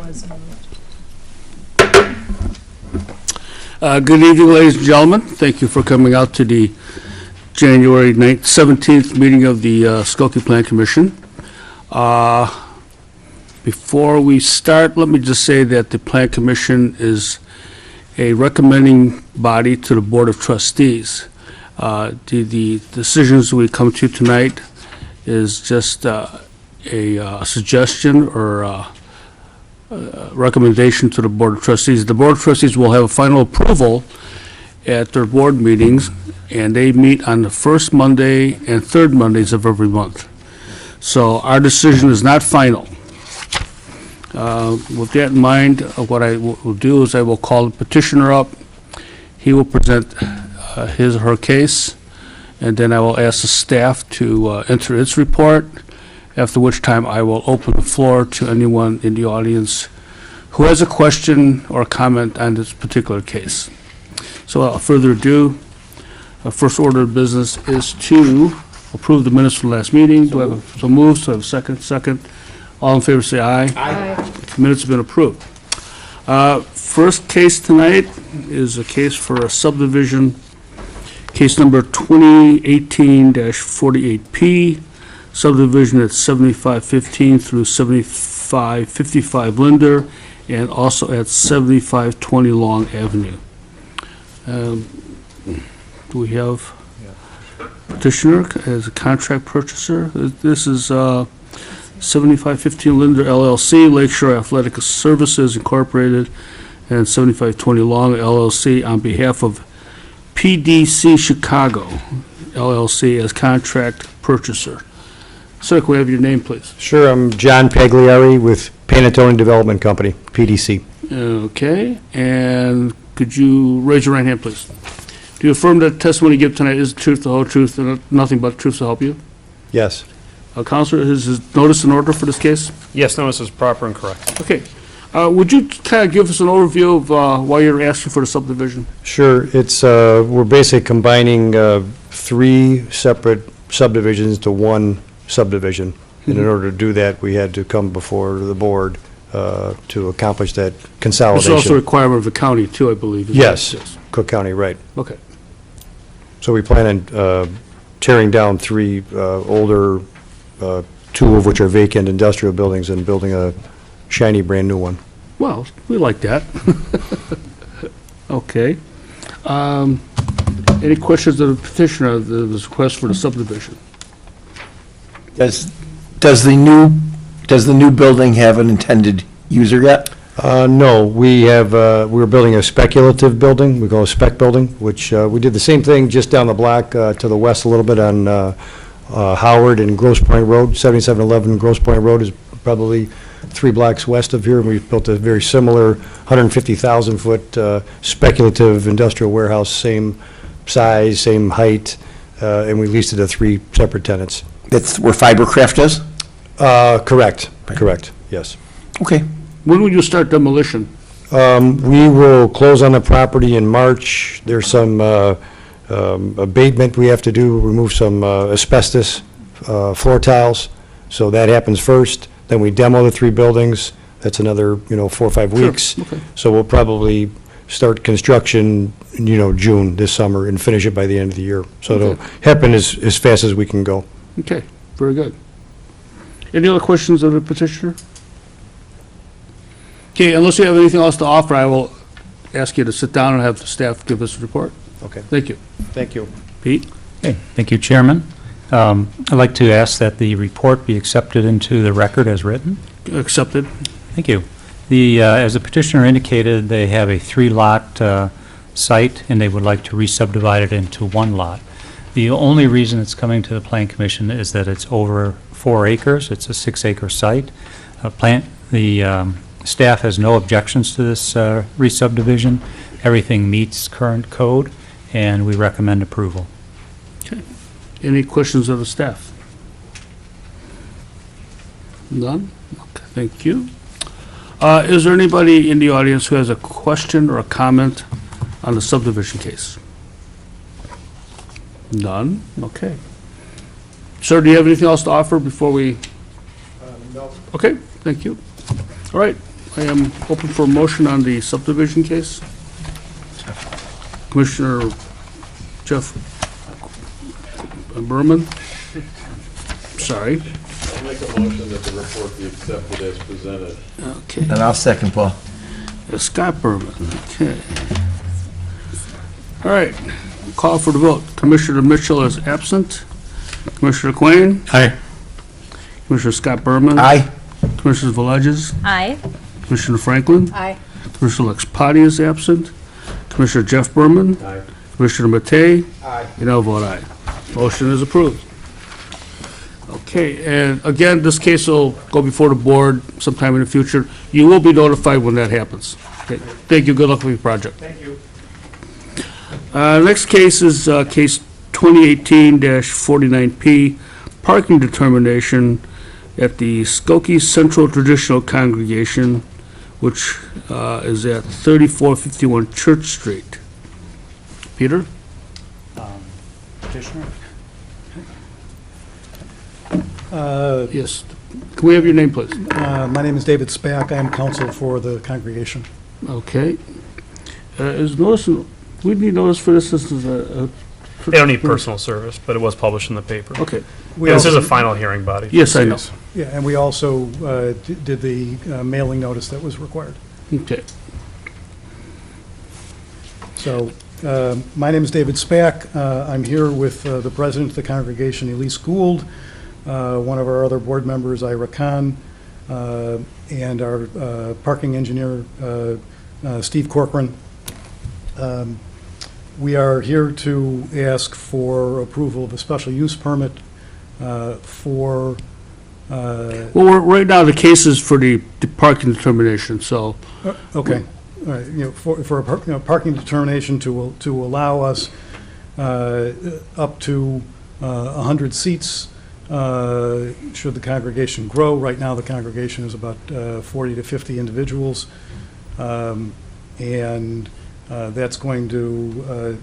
Good evening, ladies and gentlemen. Thank you for coming out to the January 17th meeting of the Skokie Plan Commission. Before we start, let me just say that the Plan Commission is a recommending body to the Board of Trustees. The decisions we come to tonight is just a suggestion or a recommendation to the Board of Trustees. The Board of Trustees will have a final approval at their board meetings, and they meet on the first Monday and third Mondays of every month. So our decision is not final. With that in mind, what I will do is I will call the petitioner up. He will present his or her case, and then I will ask the staff to enter its report, after which time I will open the floor to anyone in the audience who has a question or comment on this particular case. So without further ado, our first order of business is to approve the minutes from the last meeting. Do I have so moved? So I have a second? Second. All in favor say aye. Aye. The minutes have been approved. First case tonight is a case for a subdivision, case number 2018-48P, subdivision at 7515 through 7555 Linder, and also at 7520 Long Avenue. Do we have petitioner as a contract purchaser? This is 7515 Linder LLC, Lakeshore Athletic Services Incorporated, and 7520 Long LLC on behalf of PDC Chicago LLC as contract purchaser. Sir, can we have your name, please? Sure, I'm John Pagliari with Panatone Development Company, PDC. Okay, and could you raise your right hand, please? Do you affirm that the testimony you give tonight is the truth, the whole truth, and nothing but the truth to help you? Yes. Counselor, is his notice in order for this case? Yes, notice is proper and correct. Okay. Would you kind of give us an overview of why you're asking for the subdivision? Sure, it's, we're basically combining three separate subdivisions to one subdivision. And in order to do that, we had to come before the board to accomplish that consolidation. It's also a requirement of the county, too, I believe. Yes, Cook County, right. Okay. So we plan on tearing down three older, two of which are vacant industrial buildings, and building a shiny brand-new one. Well, we like that. Okay. Any questions of the petitioner of the request for the subdivision? Does the new building have an intended user yet? No, we have, we're building a speculative building, we call it a spec building, which we did the same thing just down the block to the west a little bit on Howard and Grosse Point Road. 7711 Grosse Point Road is probably 3 blocks west of here. We built a very similar 150,000-foot speculative industrial warehouse, same size, same height, and we leased it to 3 separate tenants. That's where Fibercraft is? Correct, correct, yes. Okay. When will you start demolition? We will close on the property in March. There's some abatement we have to do, remove some asbestos floor tiles. So that happens first. Then we demo the 3 buildings. That's another, 4 or 5 weeks. Okay. So we'll probably start construction, June this summer and finish it by the end of the year. So it'll happen as fast as we can go. Okay, very good. Any other questions of the petitioner? Okay, unless you have anything else to offer, I will ask you to sit down and have the staff give us a report. Okay. Thank you. Thank you. Pete? Okay, thank you, Chairman. I'd like to ask that the report be accepted into the record as written. Accepted. Thank you. As the petitioner indicated, they have a 3-lot site, and they would like to re-subdivide it into 1 lot. The only reason it's coming to the Plan Commission is that it's over 4 acres. It's a 6-acre site. The staff has no objections to this re-subdivision. Everything meets current code, and we recommend approval. Okay. Any questions of the staff? None? Okay, thank you. Is there anybody in the audience who has a question or a comment on the subdivision case? None? Okay. Sir, do you have anything else to offer before we? No. Okay, thank you. All right, I am open for a motion on the subdivision case. Commissioner Jeff Berman. Sorry. I'll make a motion that the report be accepted as presented. Okay. And I'll second, Paul. Scott Berman, okay. All right, call for the vote. Commissioner Mitchell is absent. Commissioner Quinn, Aye. Commissioner Scott Berman. Aye. Commissioner Villagis, Aye. Commissioner Franklin, Aye. Commissioner Lex Potty is absent. Commissioner Jeff Berman, Aye. Commissioner Matei, Aye. and I'll vote aye. Motion is approved. Okay, and again, this case will go before the board sometime in the future. You will be notified when that happens. Okay, thank you, good luck with your project. Thank you. Next case is case 2018-49P, parking determination at the Skokie Central Traditional Congregation, which is at 3451 Church Street. Peter? Petitioner? Yes. Can we have your name, please? My name is David Spack. I am counsel for the congregation. Okay. Is notice, we need notice for this, this is a... They don't need personal service, but it was published in the paper. Okay, We This is a also- final hearing body. yes, I know. Yeah, and we also did the mailing notice that was required. Okay. So, my name is David Spack. I'm here with the president of the congregation, Elise Gould, one of our other board members, Ira Khan, and our parking engineer, Steve Corcoran. We are here to ask for approval of a special use permit for, Well, right now, the case is for the parking determination, so, okay, all right, for a parking determination to allow us up to 100 seats should the congregation grow. Right now, the congregation is about 40 to 50 individuals. And that's going to,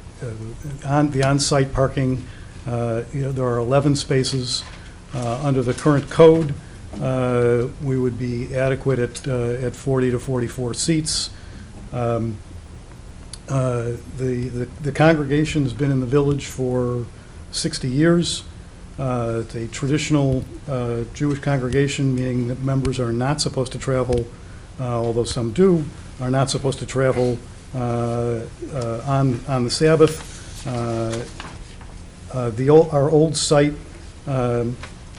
on the on-site parking, there are 11 spaces. Under the current code, we would be adequate at 40 to 44 seats. The congregation has been in the village for 60 years. It's a traditional Jewish congregation, meaning that members are not supposed to travel, although some do, are not supposed to travel on the Sabbath. Our old site,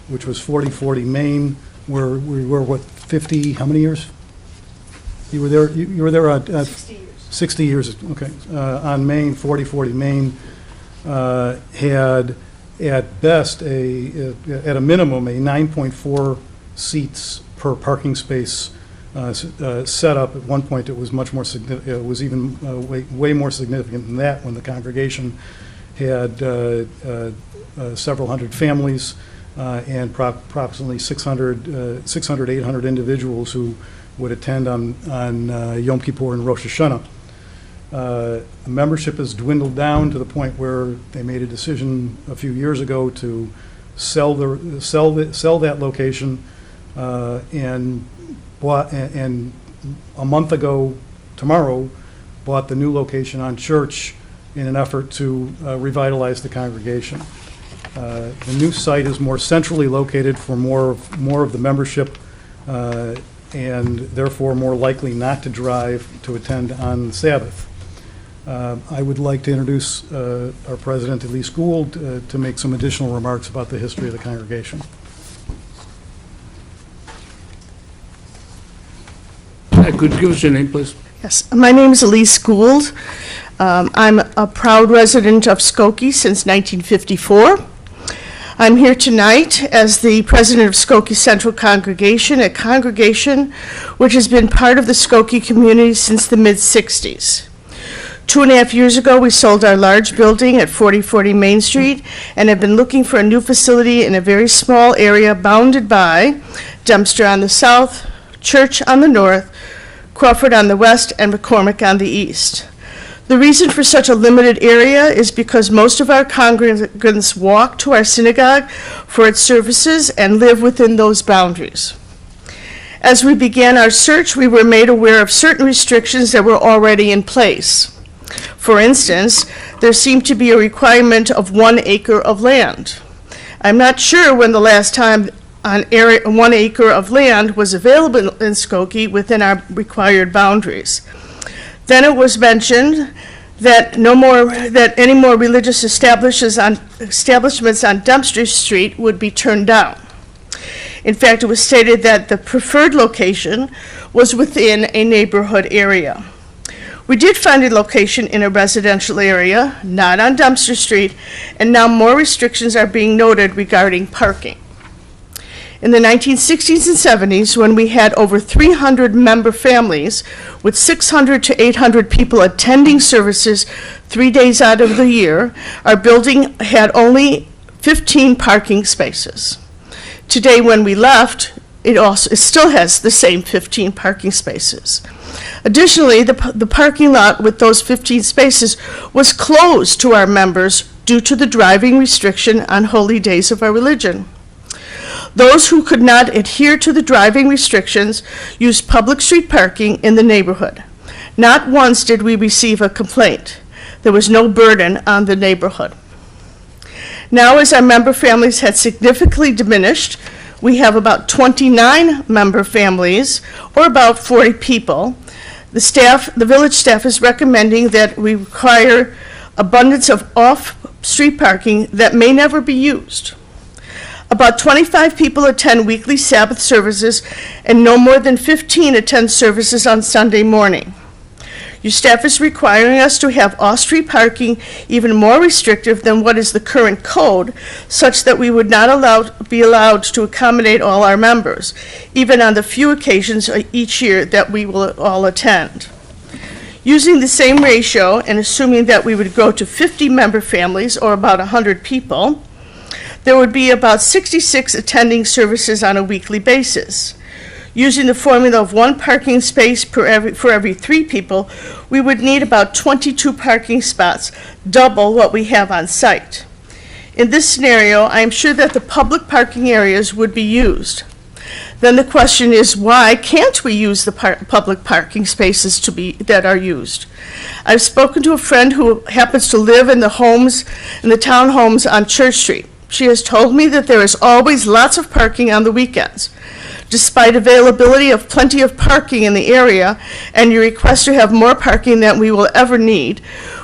which was 4040 Main, where we were, what, 50, how many years? You were there, you were there 60 years. 60 years, okay. On Main, 4040 Main, had at best at a minimum, a 9.4 seats per parking space set up. At one point, it was much more significant, it was even way more significant than that when the congregation had several hundred families and approximately 600, 800 individuals who would attend on Yom Kippur and Rosh Hashanah. Membership has dwindled down to the point where they made a decision a few years ago to sell that location, and a month ago tomorrow bought the new location on Church in an effort to revitalize the congregation. The new site is more centrally located for more of the membership, and therefore more likely not to drive to attend on Sabbath. I would like to introduce our president, Elise Gould, to make some additional remarks about the history of the congregation. Could you give us your name, please? Yes, my name is Elise Gould. I'm a proud resident of Skokie since 1954. I'm here tonight as the president of Skokie Central Congregation, a congregation which has been part of the Skokie community since the mid-'60s. 2.5 years ago, we sold our large building at 4040 Main Street and have been looking for a new facility in a very small area bounded by Dempster on the south, Church on the north, Crawford on the west, and McCormick on the east. The reason for such a limited area is because most of our congregants walk to our synagogue for its services and live within those boundaries. As we began our search, we were made aware of certain restrictions that were already in place. For instance, there seemed to be a requirement of 1 acre of land. I'm not sure when the last time 1 acre of land was available in Skokie within our required boundaries. Then it was mentioned that any more religious establishments on Dempster Street would be turned down. In fact, it was stated that the preferred location was within a neighborhood area. We did find a location in a residential area, not on Dempster Street, and now more restrictions are being noted regarding parking. In the 1960s and 70s, when we had over 300 member families with 600 to 800 people attending services 3 days out of the year, our building had only 15 parking spaces. Today, when we left, it still has the same 15 parking spaces. Additionally, the parking lot with those 15 spaces was closed to our members due to the driving restriction on holy days of our religion. Those who could not adhere to the driving restrictions used public street parking in the neighborhood. Not once did we receive a complaint. There was no burden on the neighborhood. Now, as our member families had significantly diminished, we have about 29 member families, or about 40 people. The village staff is recommending that we require abundance of off-street parking that may never be used. About 25 people attend weekly Sabbath services, and no more than 15 attend services on Sunday morning. Your staff is requiring us to have off-street parking even more restrictive than what is the current code, such that we would not be allowed to accommodate all our members, even on the few occasions each year that we will all attend. Using the same ratio and assuming that we would go to 50 member families, or about 100 people, there would be about 66 attending services on a weekly basis. Using the formula of 1 parking space for every 3 people, we would need about 22 parking spots, double what we have on site. In this scenario, I am sure that the public parking areas would be used. Then the question is, why can't we use the public parking spaces that are used? I've spoken to a friend who happens to live in the townhomes on Church Street. She has told me that there is always lots of parking on the weekends. Despite availability of plenty of parking in the area and your request to have more parking than we will ever need,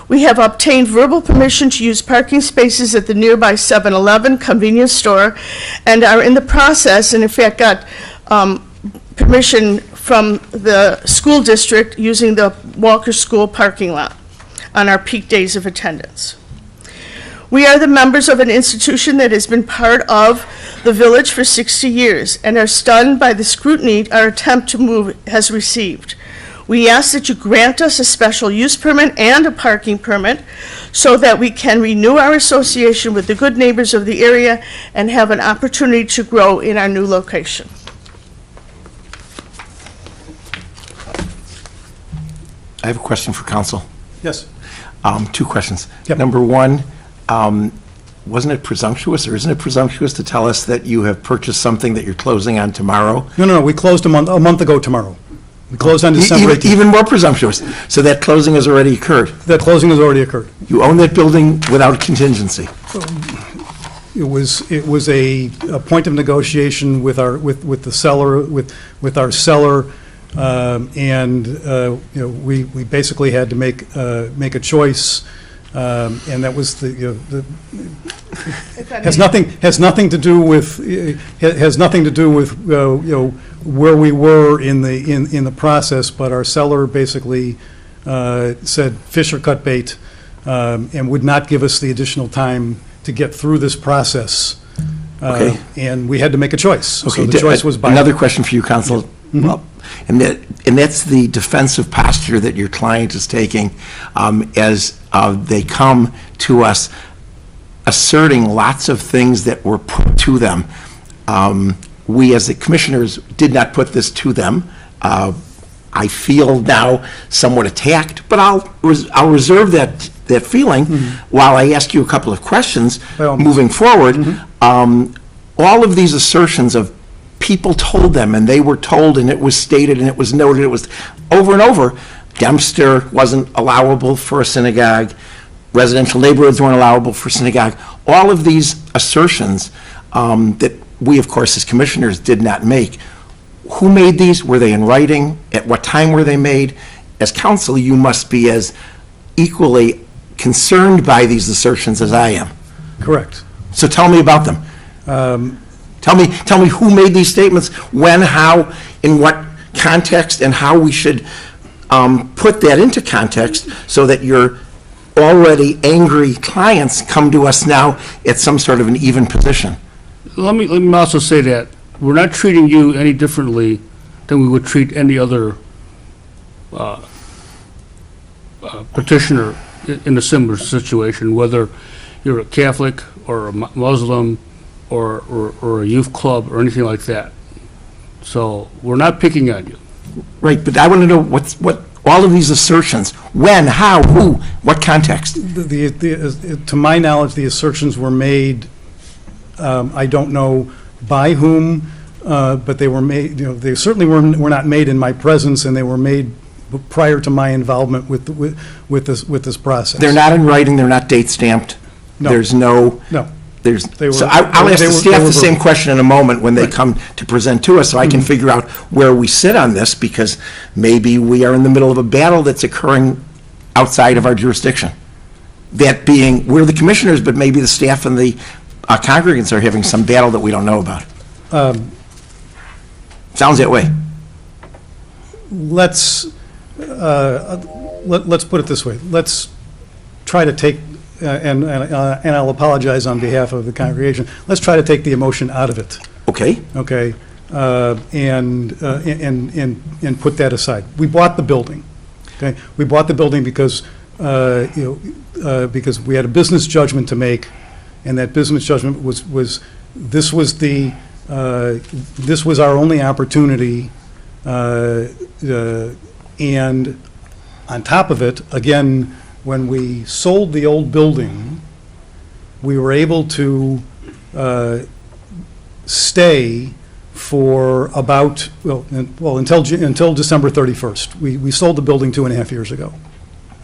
we have obtained verbal permission to use parking spaces at the nearby 7-Eleven convenience store and are in the process, and in fact got permission from the school district using the Walker School parking lot on our peak days of attendance. We are the members of an institution that has been part of the village for 60 years and are stunned by the scrutiny our attempt to move has received. We ask that you grant us a special use permit and a parking permit so that we can renew our association with the good neighbors of the area and have an opportunity to grow in our new location. I have a question for council. Yes. 2 questions. Yep. Number 1, wasn't it presumptuous, or isn't it presumptuous to tell us that you have purchased something that you're closing on tomorrow? No, we closed a month ago tomorrow. We closed on December 18th. Even more presumptuous. So that closing has already occurred. That closing has already occurred. You own that building without contingency. It was a point of negotiation with the seller, with our seller, and we basically had to make a choice, and that was has nothing to do with where we were in the process, but our seller basically said fish or cut bait, and would not give us the additional time to get through this process. Okay. And we had to make a choice. Okay. So the choice was by. Another question for you, Counsel. Well, and that's the defensive posture that your client is taking as they come to us asserting lots of things that were put to them. We, as the commissioners, did not put this to them. I feel now somewhat attacked, but I'll reserve that feeling while I ask you a couple of questions By all means. moving forward. All of these assertions of people told them, and they were told, and it was stated, and it was noted, it was over and over, Dempster wasn't allowable for a synagogue, residential neighborhoods weren't allowable for synagogue. All of these assertions that we, of course, as commissioners, did not make. Who made these? Were they in writing? At what time were they made? As counsel, you must be as equally concerned by these assertions as I am. Correct. So tell me about them. Tell me who made these statements, when, how, in what context, and how we should put that into context so that your already angry clients come to us now at some sort of an even position. Let me also say that we're not treating you any differently than we would treat any other petitioner in a similar situation, whether you're a Catholic or a Muslim or a youth club or anything like that. So we're not picking on you. Right, but I want to know what all of these assertions, when, how, who, what context? To my knowledge, the assertions were made, I don't know by whom, but they were made, they certainly were not made in my presence, and they were made prior to my involvement with this process. They're not in writing, they're not date stamped? No. There's no... No. So I'll ask the staff the same question in a moment when they come to present to us, so I can figure out where we sit on this, because maybe we are in the middle of a battle that's occurring outside of our jurisdiction. That being, we're the commissioners, but maybe the staff and the congregants are having some battle that we don't know about. Sounds that way. Let's put it this way. Let's try to take, and I'll apologize on behalf of the congregation, let's try to take the emotion out of it, Okay? okay? And put that aside. We bought the building, okay? We bought the building because, because we had a business judgment to make, and that business judgment was this was our only opportunity, and on top of it, again, when we sold the old building, we were able to stay for about, until December 31st. We sold the building 2.5 years ago,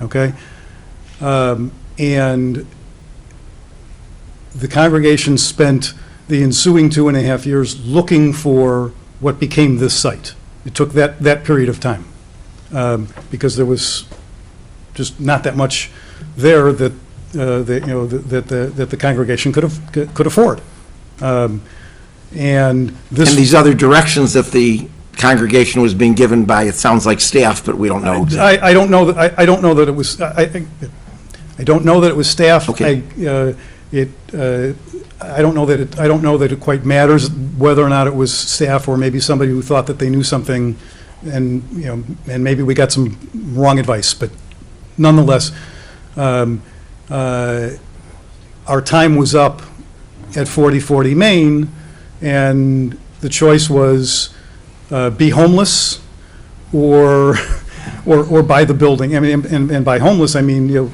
okay? And the congregation spent the ensuing 2.5 years looking for what became this site. It took that period of time, because there was just not that much there that the congregation could afford. And this. And these other directions that the congregation was being given by, it sounds like staff, but we don't know. I don't know that, I don't know that it was, I don't know that it was staff. Okay. I don't know that it quite matters whether or not it was staff or maybe somebody who thought that they knew something, and, and maybe we got some wrong advice, but nonetheless, our time was up at 4040 Main, and the choice was be homeless or buy the building. I mean, and by homeless, I mean,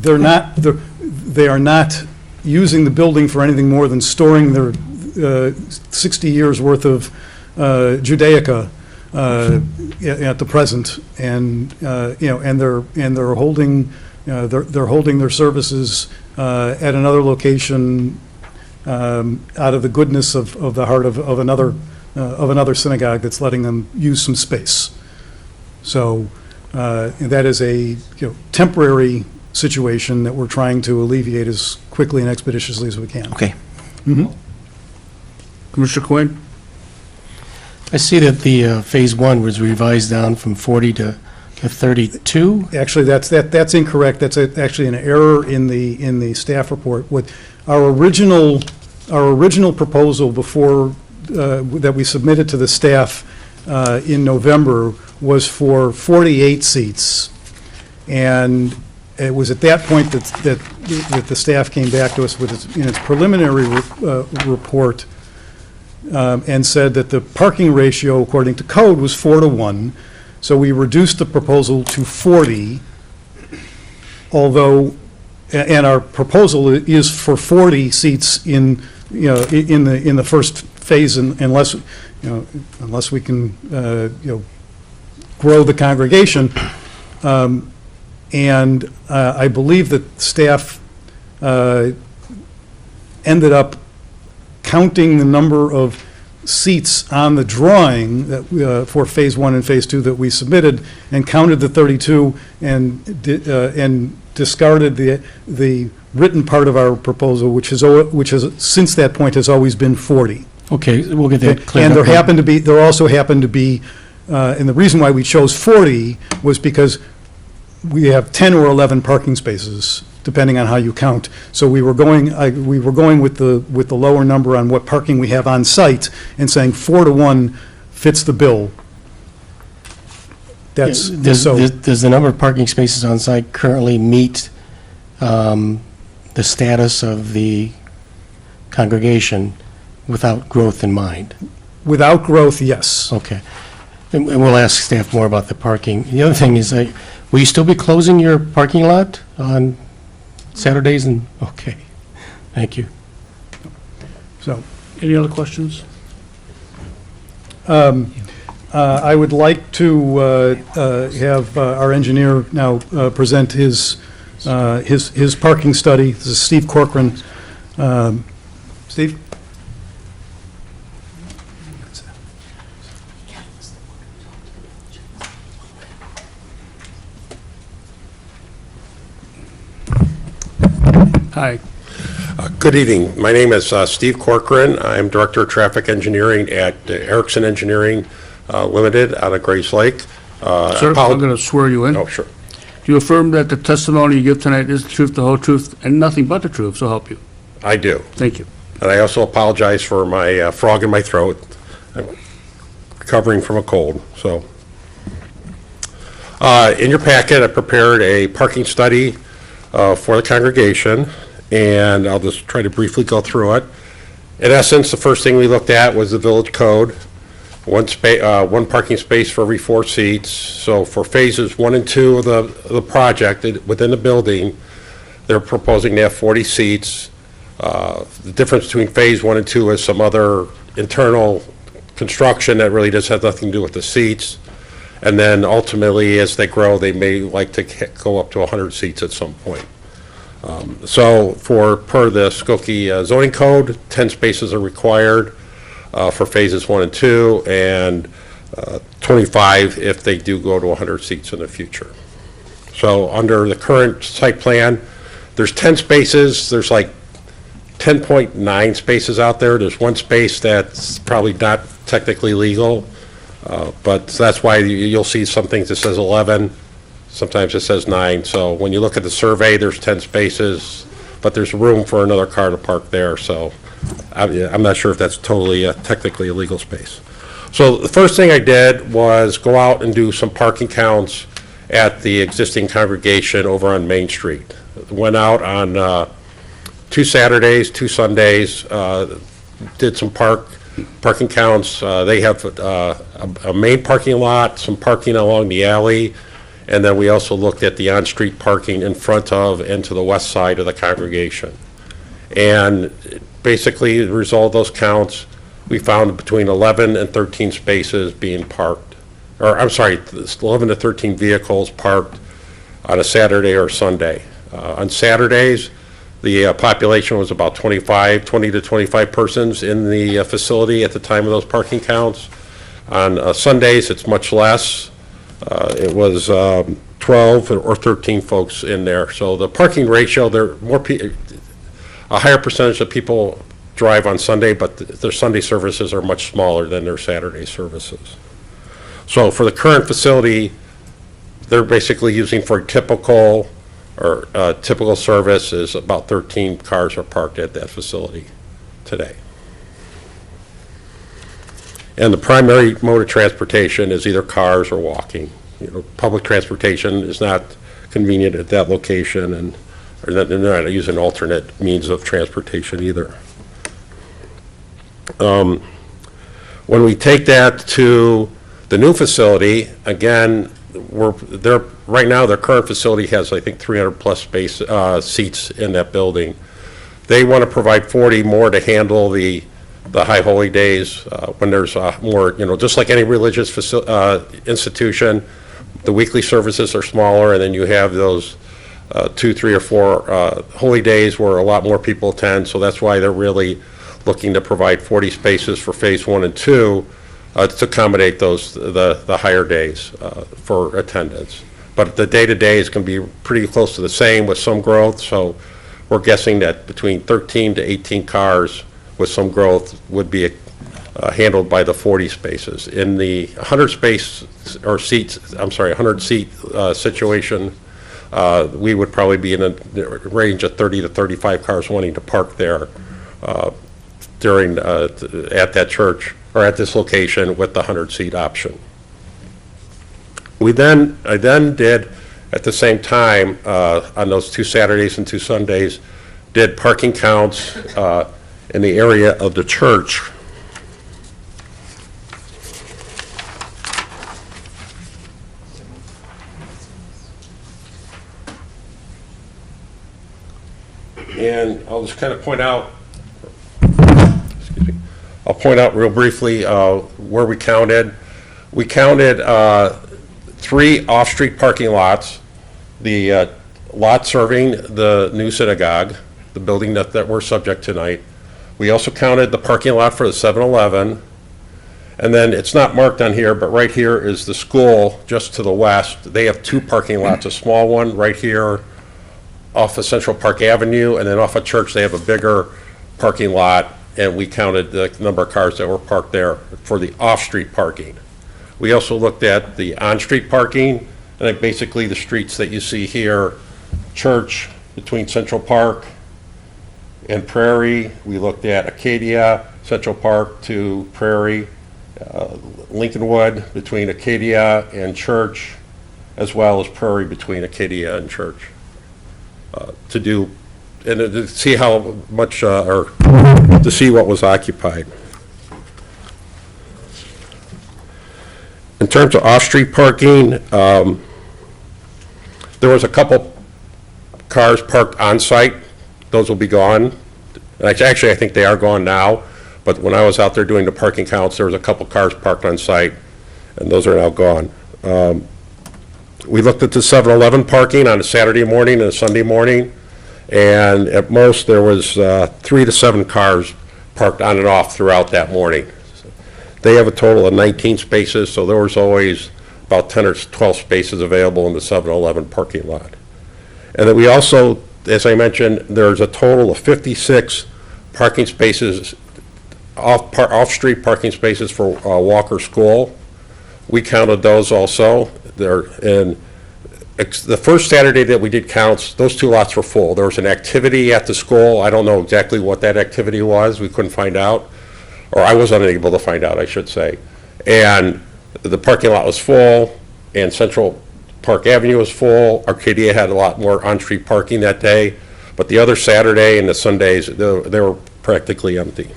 they are not using the building for anything more than storing their 60 years worth of Judaica at the present, and and they're holding their services at another location out of the goodness of the heart of another synagogue that's letting them use some space. So that is a temporary situation that we're trying to alleviate as quickly and expeditiously as we can. Okay. Commissioner Quinn? I see that the Phase 1 was revised down from 40 to 32. Actually, that's incorrect. That's actually an error in the staff report. What our original proposal before that we submitted to the staff in November was for 48 seats, and it was at that point that the staff came back to us with its preliminary report and said that the parking ratio, according to code, was 4-to-1. So we reduced the proposal to 40, although, and our proposal is for 40 seats in the first phase unless, unless we can, grow the congregation. And I believe that staff ended up counting the number of seats on the drawing that, for Phase 1 and Phase 2 that we submitted, and counted the 32 and discarded the written part of our proposal, which has, since that point, has always been 40. Okay, we'll get that cleared And up. there also happened to be, and the reason why we chose 40 was because we have 10 or 11 parking spaces, depending on how you count. So we were going with the lower number on what parking we have on site, and saying 4 to 1 fits the bill. That's, Does the number of parking spaces on site currently meet the status of the congregation without growth in mind? without growth, yes. Okay. And we'll ask staff more about the parking. The other thing is, will you still be closing your parking lot on Saturdays and, okay, thank you. So, Any other questions? I would like to have our engineer now present his parking study. This is Steve Corcoran. Steve? Hi. Good evening. My name is Steve Corcoran. I'm Director of Traffic Engineering at Erickson Engineering Limited out of Grace Lake. Sir, I'm going to swear you in. Oh, sure. Do you affirm that the testimony you give tonight is the truth, the whole truth, and nothing but the truth, so help you? I do. Thank you. And I also apologize for my frog in my throat. I'm recovering from a cold, so. In your packet, I prepared a parking study for the congregation, and I'll just try to briefly go through it. In essence, the first thing we looked at was the village code. One parking space for every 4 seats. So for phases 1 and 2 of the project within the building, they're proposing to have 40 seats. The difference between phase 1 and 2 is some other internal construction that really does have nothing to do with the seats. And then ultimately, as they grow, they may like to go up to 100 seats at some point. So per the Skokie zoning code, 10 spaces are required for phases 1 and 2, and 25 if they do go to 100 seats in the future. So under the current site plan, there's 10 spaces. There's like 10.9 spaces out there. There's 1 space that's probably not technically legal, but that's why you'll see some things that says 11. Sometimes it says 9. So when you look at the survey, there's 10 spaces, but there's room for another car to park there. So I'm not sure if that's totally technically a legal space. So the first thing I did was go out and do some parking counts at the existing congregation over on Main Street. Went out on 2 Saturdays, 2 Sundays, did some parking counts. They have a main parking lot, some parking along the alley, and then we also looked at the on-street parking in front of and to the west side of the congregation. And basically, the result of those counts, we found between 11 and 13 spaces being parked, or I'm sorry, 11 to 13 vehicles parked on a Saturday or Sunday. On Saturdays, the population was about 20 to 25 persons in the facility at the time of those parking counts. On Sundays, it's much less. It was 12 or 13 folks in there. So the parking ratio, a higher percentage of people drive on Sunday, but their Sunday services are much smaller than their Saturday services. So for the current facility, they're basically using for typical service is about 13 cars are parked at that facility today. And the primary mode of transportation is either cars or walking. Public transportation is not convenient at that location, and they're not using alternate means of transportation either. When we take that to the new facility, again, right now their current facility has, I think, 300 plus seats in that building. They want to provide 40 more to handle the the high holy days, when there's more, just like any religious institution, the weekly services are smaller, and then you have those 2, 3, or 4 holy days where a lot more people attend, so that's why they're really looking to provide 40 spaces for phase 1 and 2 to accommodate the higher days for attendance. But the day-to-day is going to be pretty close to the same with some growth, so we're guessing that between 13 to 18 cars with some growth would be handled by the 40 spaces. In the 100 seat situation, we would probably be in a range of 30 to 35 cars wanting to park there during at that church or at this location with the 100 seat option. I then did at the same time on those 2 Saturdays and 2 Sundays did parking counts in the area of the church. And I'll just kind of point out, I'll point out real briefly where we counted. We counted 3 off-street parking lots, the lot serving the new synagogue, the building that we're subject tonight. We also counted the parking lot for the 7-Eleven, and then it's not marked on here, but right here is the school just to the west. They have 2 parking lots, a small one right here off of Central Park Avenue, and then off of Church they have a bigger parking lot, and we counted the number of cars that were parked there for the off-street parking. We also looked at the on-street parking, and then basically the streets that you see here, Church between Central Park and Prairie. We looked at Acadia, Central Park to Prairie, Lincolnwood between Acadia and Church, as well as Prairie between Acadia and Church. To see how much, or to see what was occupied. In terms of off-street parking, there was a couple cars parked on-site. Those will be gone. Actually, I think they are gone now, but when I was out there doing the parking counts, there was a couple cars parked on-site, and those are now gone. We looked at the 7-Eleven parking on a Saturday morning and a Sunday morning, and at most there was 3 to 7 cars parked on and off throughout that morning. They have a total of 19 spaces, so there was always about 10 or 12 spaces available in the 7-Eleven parking lot. And then we also, as I mentioned, there's a total of 56 parking spaces, off-street parking spaces for Walker School. We counted those also. The first Saturday that we did counts, those 2 lots were full. There was an activity at the school. I don't know exactly what that activity was. We couldn't find out, or I was unable to find out, I should say. And the parking lot was full, and Central Park Avenue was full. Arcadia had a lot more on-street parking that day, but the other Saturday and the Sundays, they were practically empty.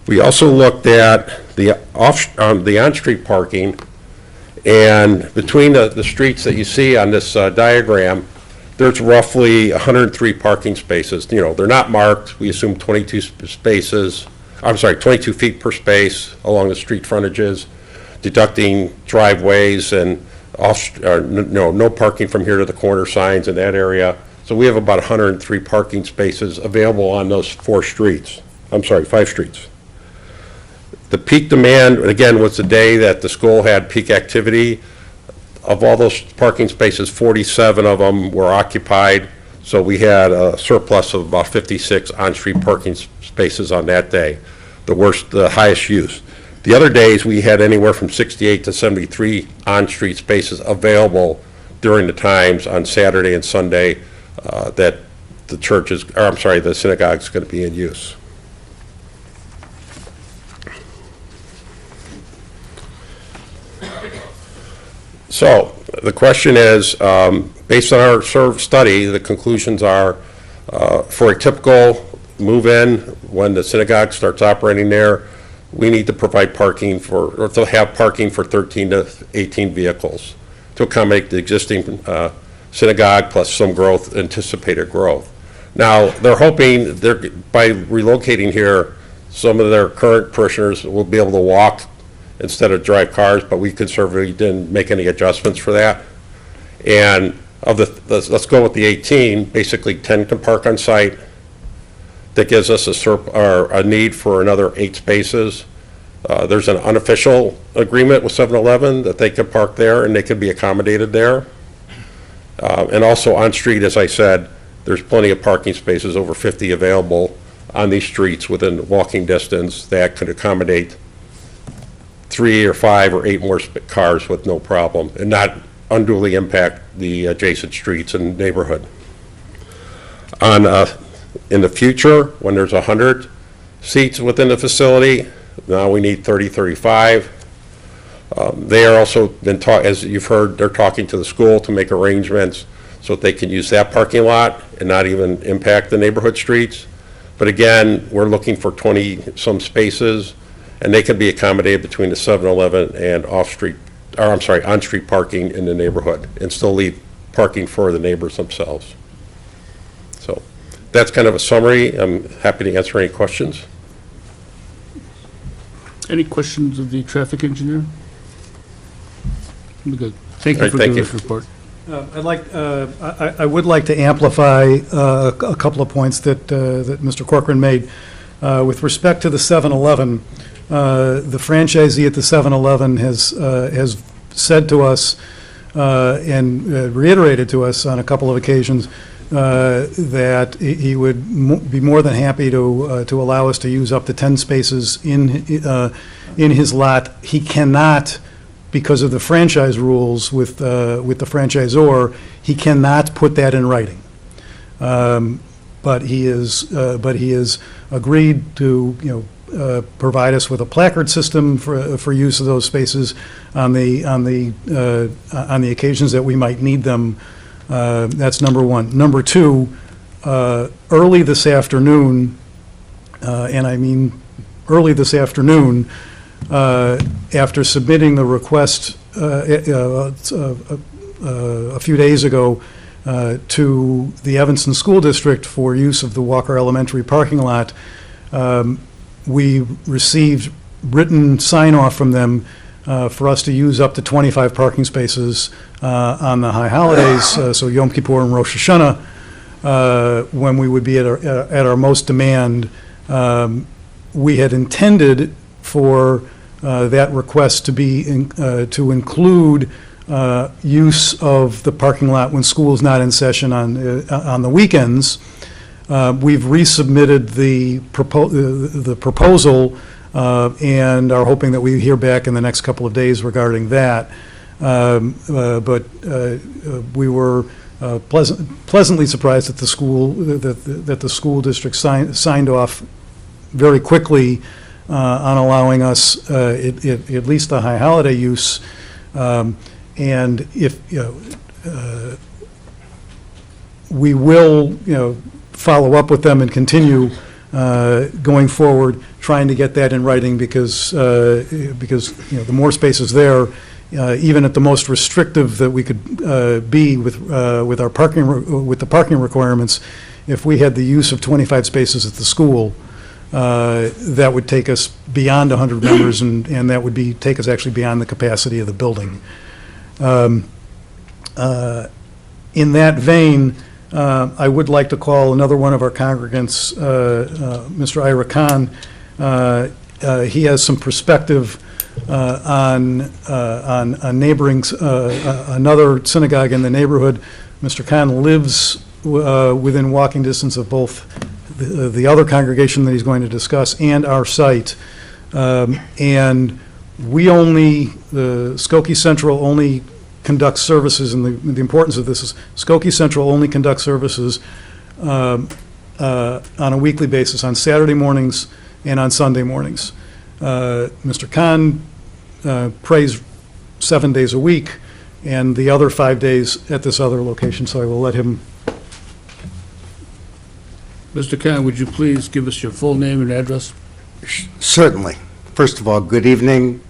We also looked at the on-street parking, and between the streets that you see on this diagram, there's roughly 103 parking spaces. They're not marked. We assume 22 spaces. I'm sorry, 22 feet per space along the street frontages, deducting driveways and no parking from here to the corner signs in that area. So we have about 103 parking spaces available on those 5 streets. The peak demand, again, was the day that the school had peak activity. Of all those parking spaces, 47 of them were occupied, so we had a surplus of about 56 on-street parking spaces on that day, the highest use. The other days, we had anywhere from 68 to 73 on-street spaces available during the times on Saturday and Sunday that the synagogue's going to be in use. So the question is, based on our study, the conclusions are for a typical move-in, when the synagogue starts operating there, we need to provide parking or to have parking for 13 to 18 vehicles to accommodate the existing synagogue plus some anticipated growth. Now, they're hoping by relocating here, some of their current parishioners will be able to walk instead of drive cars, but we conservatively didn't make any adjustments for that. And let's go with the 18, basically 10 can park on site. That gives us a need for another 8 spaces. There's an unofficial agreement with 7-Eleven that they can park there and they can be accommodated there. And also on street, as I said, there's plenty of parking spaces, over 50 available on these streets within walking distance that could accommodate 3 or 5 or 8 more cars with no problem and not unduly impact the adjacent streets and neighborhood. In the future, when there's 100 seats within the facility, now we need 30, 35. They are also been as you've heard, they're talking to the school to make arrangements so that they can use that parking lot and not even impact the neighborhood streets. But again, we're looking for 20-some spaces, and they can be accommodated between the 7-Eleven and on-street parking in the neighborhood, and still leave parking for the neighbors themselves. So that's kind of a summary. I'm happy to answer any questions. Any questions of the traffic engineer? Good. Thank you All right, for thank giving you. this report. I would like to amplify a couple of points that Mr. Corcoran made. With respect to the 7-Eleven, the franchisee at the 7-Eleven has said to us and reiterated to us on a couple of occasions that he would be more than happy to allow us to use up to 10 spaces in his lot. He cannot, because of the franchise rules with the franchisor, he cannot put that in writing. But he is agreed to, provide us with a placard system for use of those spaces on the occasions that we might need them. That's number one. Number two, early this afternoon, and I mean early this afternoon, after submitting the request a few days ago to the Evanston School District for use of the Walker Elementary parking lot, we received written sign-off from them for us to use up to 25 parking spaces on the high holidays, so Yom Kippur and Rosh Hashanah, when we would be at our most demand. We had intended for that request to be to include use of the parking lot when school is not in session on the weekends. We've resubmitted the proposal and are hoping that we hear back in the next couple of days regarding that. But we were pleasantly surprised that the school district signed off very quickly on allowing us at least the high holiday use. And if, we will, follow up with them and continue going forward, trying to get that in writing because the more spaces there, even at the most restrictive that we could be with our parking, with the parking requirements, if we had the use of 25 spaces at the school, that would take us beyond 100 members, and that would take us actually beyond the capacity of the building. In that vein, I would like to call another one of our congregants, Mr. Ira Khan. He has some perspective on a neighboring, another synagogue in the neighborhood. Mr. Khan lives within walking distance of both the other congregation that he's going to discuss and our site. And we only, Skokie Central only conducts services, and the importance of this is Skokie Central only conducts services on a weekly basis, on Saturday mornings and on Sunday mornings. Mr. Khan prays 7 days a week, and the other 5 days at this other location, so I will let him. Mr. Khan, would you please give us your full name and address? Certainly. First of all, good evening,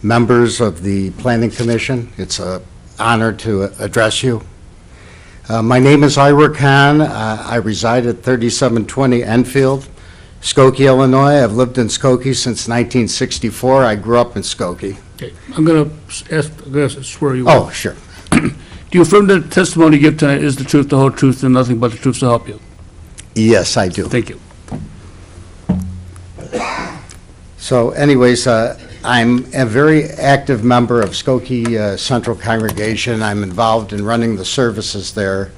members of the Planning Commission. It's an honor to address you. My name is Ira Khan. I reside at 3720 Enfield Skokie, Illinois. I've lived in Skokie since 1964. I grew up in Skokie. Okay, I'm going to swear you. Oh, sure. Do you affirm that the testimony you give tonight is the truth, the whole truth, and nothing but the truth to help you? Yes, I do. Thank you. So anyways, I'm a very active member of Skokie Central Congregation. I'm involved in running the services there.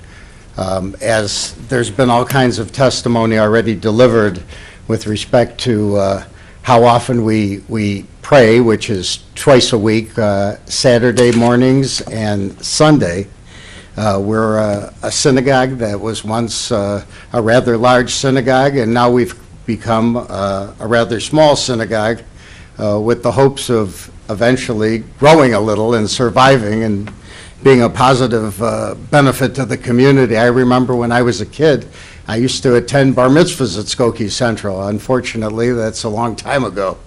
As there's been all kinds of testimony already delivered with respect to how often we pray, which is twice a week, Saturday mornings and Sunday. We're a synagogue that was once a rather large synagogue, and now we've become a rather small synagogue with the hopes of eventually growing a little and surviving and being a positive benefit to the community. I remember when I was a kid, I used to attend bar mitzvahs at Skokie Central. Unfortunately, that's a long time ago.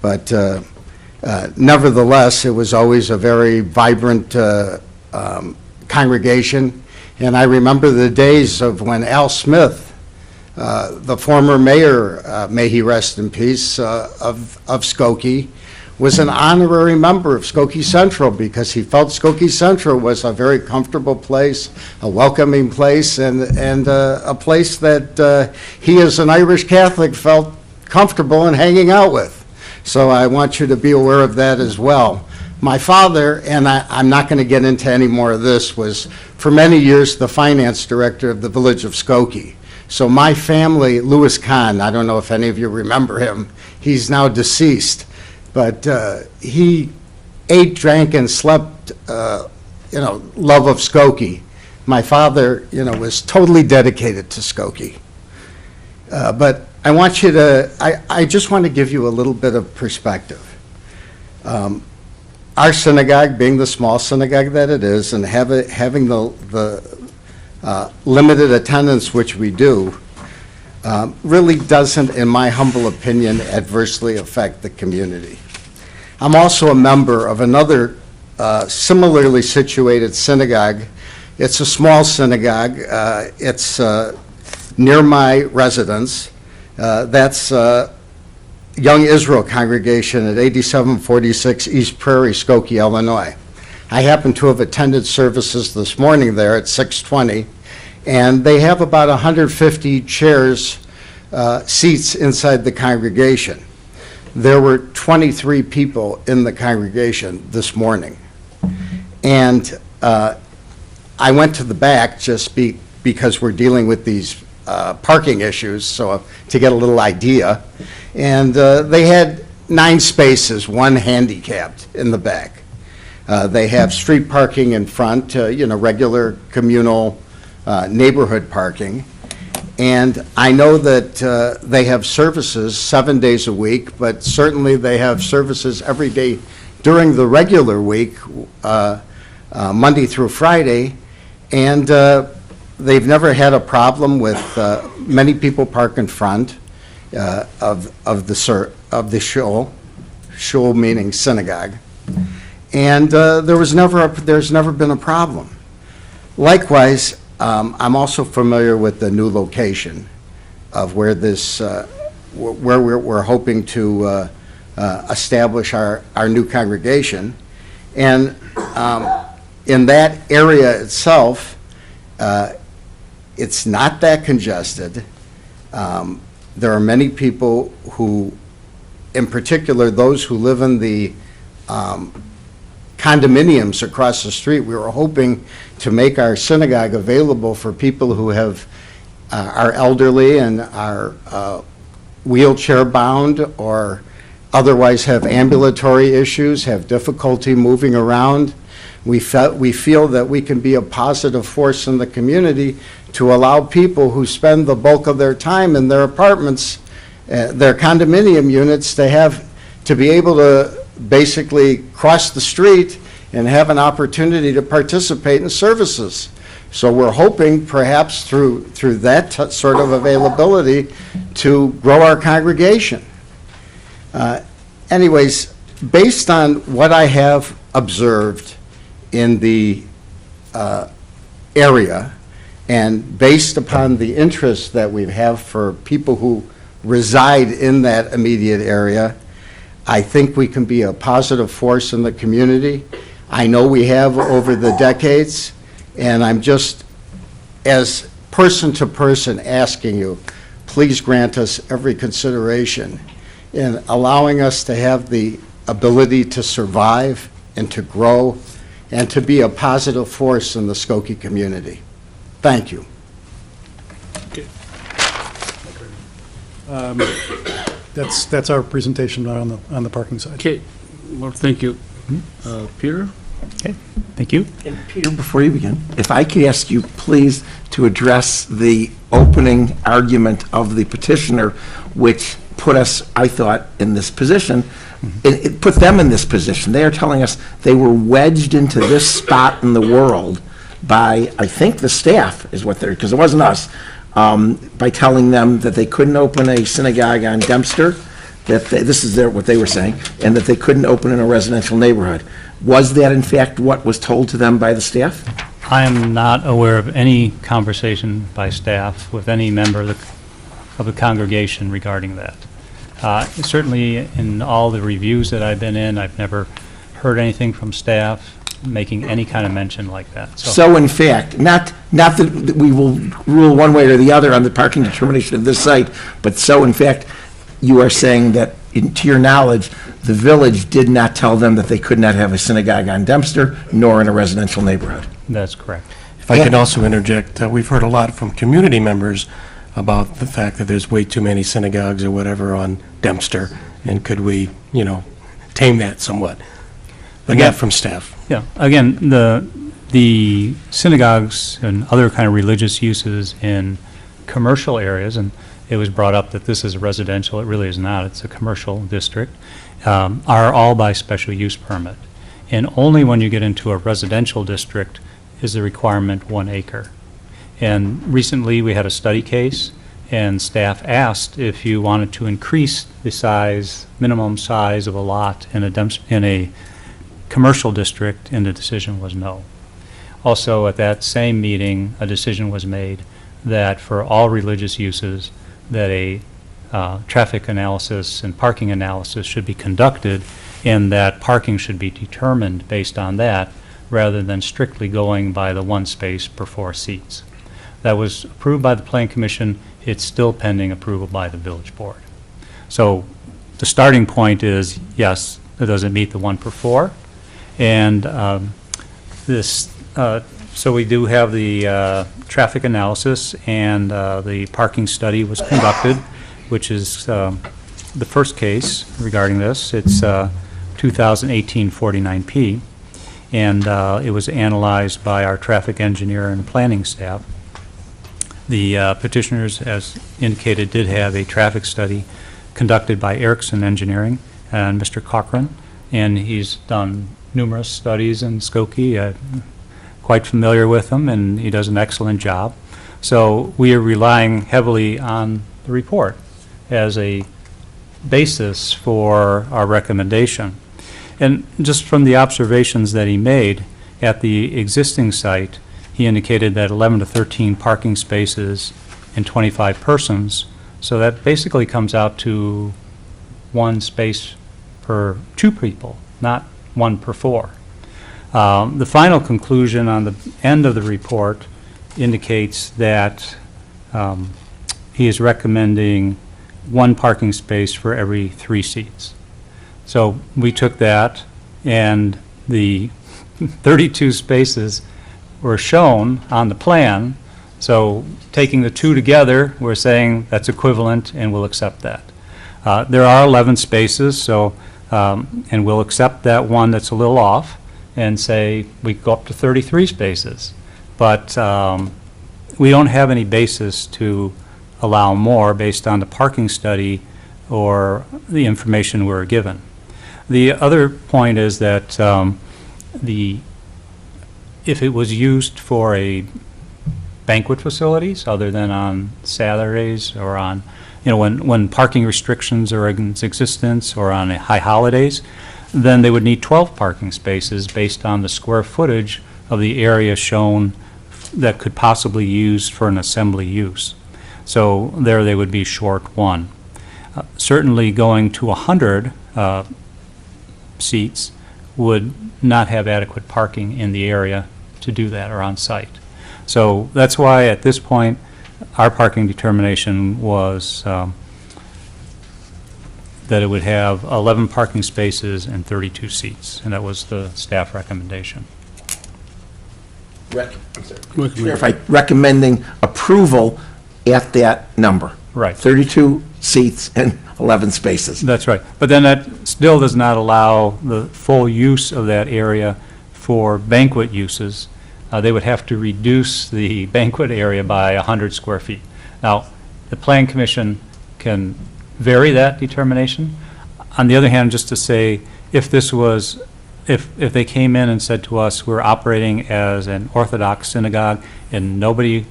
But nevertheless, it was always a very vibrant congregation. And I remember the days of when Al Smith, the former mayor, may he rest in peace, of Skokie, was an honorary member of Skokie Central because he felt Skokie Central was a very comfortable place, a welcoming place, and a place that he, as an Irish Catholic, felt comfortable in hanging out with. So I want you to be aware of that as well. My father, and I'm not going to get into any more of this, was for many years the finance director of the village of Skokie. So my family, Louis Kahn, I don't know if any of you remember him, he's now deceased. But he ate, drank, and slept, love of Skokie. My father, was totally dedicated to Skokie. But I want you to, I just want to give you a little bit of perspective. Our synagogue, being the small synagogue that it is, and having the limited attendance which we do, really doesn't, in my humble opinion, adversely affect the community. I'm also a member of another similarly situated synagogue. It's a small synagogue. It's near my residence. That's Young Israel Congregation at 8746 East Prairie, Skokie, Illinois. I happen to have attended services this morning there at 6:20, and they have about 150 chairs, seats inside the congregation. There were 23 people in the congregation this morning. And I went to the back just because we're dealing with these parking issues, so to get a little idea. And they had 9 spaces, 1 handicapped in the back. They have street parking in front, regular communal neighborhood parking. And I know that they have services 7 days a week, but certainly they have services every day during the regular week, Monday through Friday. And they've never had a problem with many people park in front of the shul meaning synagogue. And there's never been a problem. Likewise, I'm also familiar with the new location of where this, where we're hoping to establish our new congregation. And in that area itself, it's not that congested. There are many people who, in particular, those who live in the condominiums across the street. We were hoping to make our synagogue available for people who are elderly and are wheelchair bound or otherwise have ambulatory issues, have difficulty moving around. We feel that we can be a positive force in the community to allow people who spend the bulk of their time in their apartments, their condominium units, to be able to basically cross the street and have an opportunity to participate in services. So we're hoping perhaps through that sort of availability to grow our congregation. Anyways, based on what I have observed in the area, and based upon the interest that we have for people who reside in that immediate area. I think we can be a positive force in the community. I know we have over the decades, and I'm just, as person to person, asking you, please grant us every consideration in allowing us to have the ability to survive and to grow and to be a positive force in the Skokie community. Thank you. That's our presentation on the parking side. Okay, well, thank you. Peter? Thank you. And Peter, before you begin, if I could ask you, please, to address the opening argument of the petitioner, which put us, I thought, in this position. It put them in this position. They are telling us they were wedged into this spot in the world by, I think, the staff is what they're, because it wasn't us, by telling them that they couldn't open a synagogue on Dempster, that this is what they were saying, and that they couldn't open in a residential neighborhood. Was that, in fact, what was told to them by the staff? I am not aware of any conversation by staff with any member of the congregation regarding that. Certainly, in all the reviews that I've been in, I've never heard anything from staff making any kind of mention like that. So in fact, not that we will rule one way or the other on the parking determination of this site, but so in fact, you are saying that, to your knowledge, the village did not tell them that they could not have a synagogue on Dempster, nor in a residential neighborhood. That's correct. If I could also interject, we've heard a lot from community members about the fact that there's way too many synagogues or whatever on Dempster, and could we, tame that somewhat? But not from staff. Yeah, again, the synagogues and other kind of religious uses in commercial areas, and it was brought up that this is residential, it really is not, it's a commercial district, are all by special use permit. And only when you get into a residential district is the requirement 1 acre. And recently, we had a study case, and staff asked if you wanted to increase the size, minimum size of a lot in a commercial district, and the decision was no. Also, at that same meeting, a decision was made that for all religious uses, that a traffic analysis and parking analysis should be conducted, and that parking should be determined based on that, rather than strictly going by the 1 space per 4 seats. That was approved by the Plan Commission. It's still pending approval by the village board. So the starting point is, yes, it doesn't meet the 1 per 4. And so we do have the traffic analysis, and the parking study was conducted, which is the first case regarding this. It's 2018 49P, and it was analyzed by our traffic engineer and planning staff. The petitioners, as indicated, did have a traffic study conducted by Erickson Engineering and Mr. Cochran, and he's done numerous studies in Skokie. I'm quite familiar with him, and he does an excellent job. So we are relying heavily on the report as a basis for our recommendation. And just from the observations that he made at the existing site, he indicated that 11 to 13 parking spaces and 25 persons. So that basically comes out to 1 space per 2 people, not 1 per 4. The final conclusion on the end of the report indicates that he is recommending 1 parking space for every 3 seats. So we took that, and the 32 spaces were shown on the plan. So taking the 2 together, we're saying that's equivalent, and we'll accept that. There are 11 spaces, so and we'll accept that one that's a little off and say we go up to 33 spaces. But we don't have any basis to allow more based on the parking study or the information we're given. The other point is that if it was used for a banquet facilities other than on Saturdays or on, when parking restrictions are in existence or on high holidays, then they would need 12 parking spaces based on the square footage of the area shown that could possibly be used for an assembly use. So there they would be short 1. Certainly going to 100 seats would not have adequate parking in the area to do that or on site. So that's why at this point, our parking determination was that it would have 11 parking spaces and 32 seats, and that was the staff recommendation. Clarify, recommending approval at that number. Right. 32 seats and 11 spaces. That's right. But then that still does not allow the full use of that area for banquet uses. They would have to reduce the banquet area by 100 square feet. Now, the Plan Commission can vary that determination. On the other hand, just to say, if this was, if they came in and said to us, we're operating as an Orthodox synagogue and nobody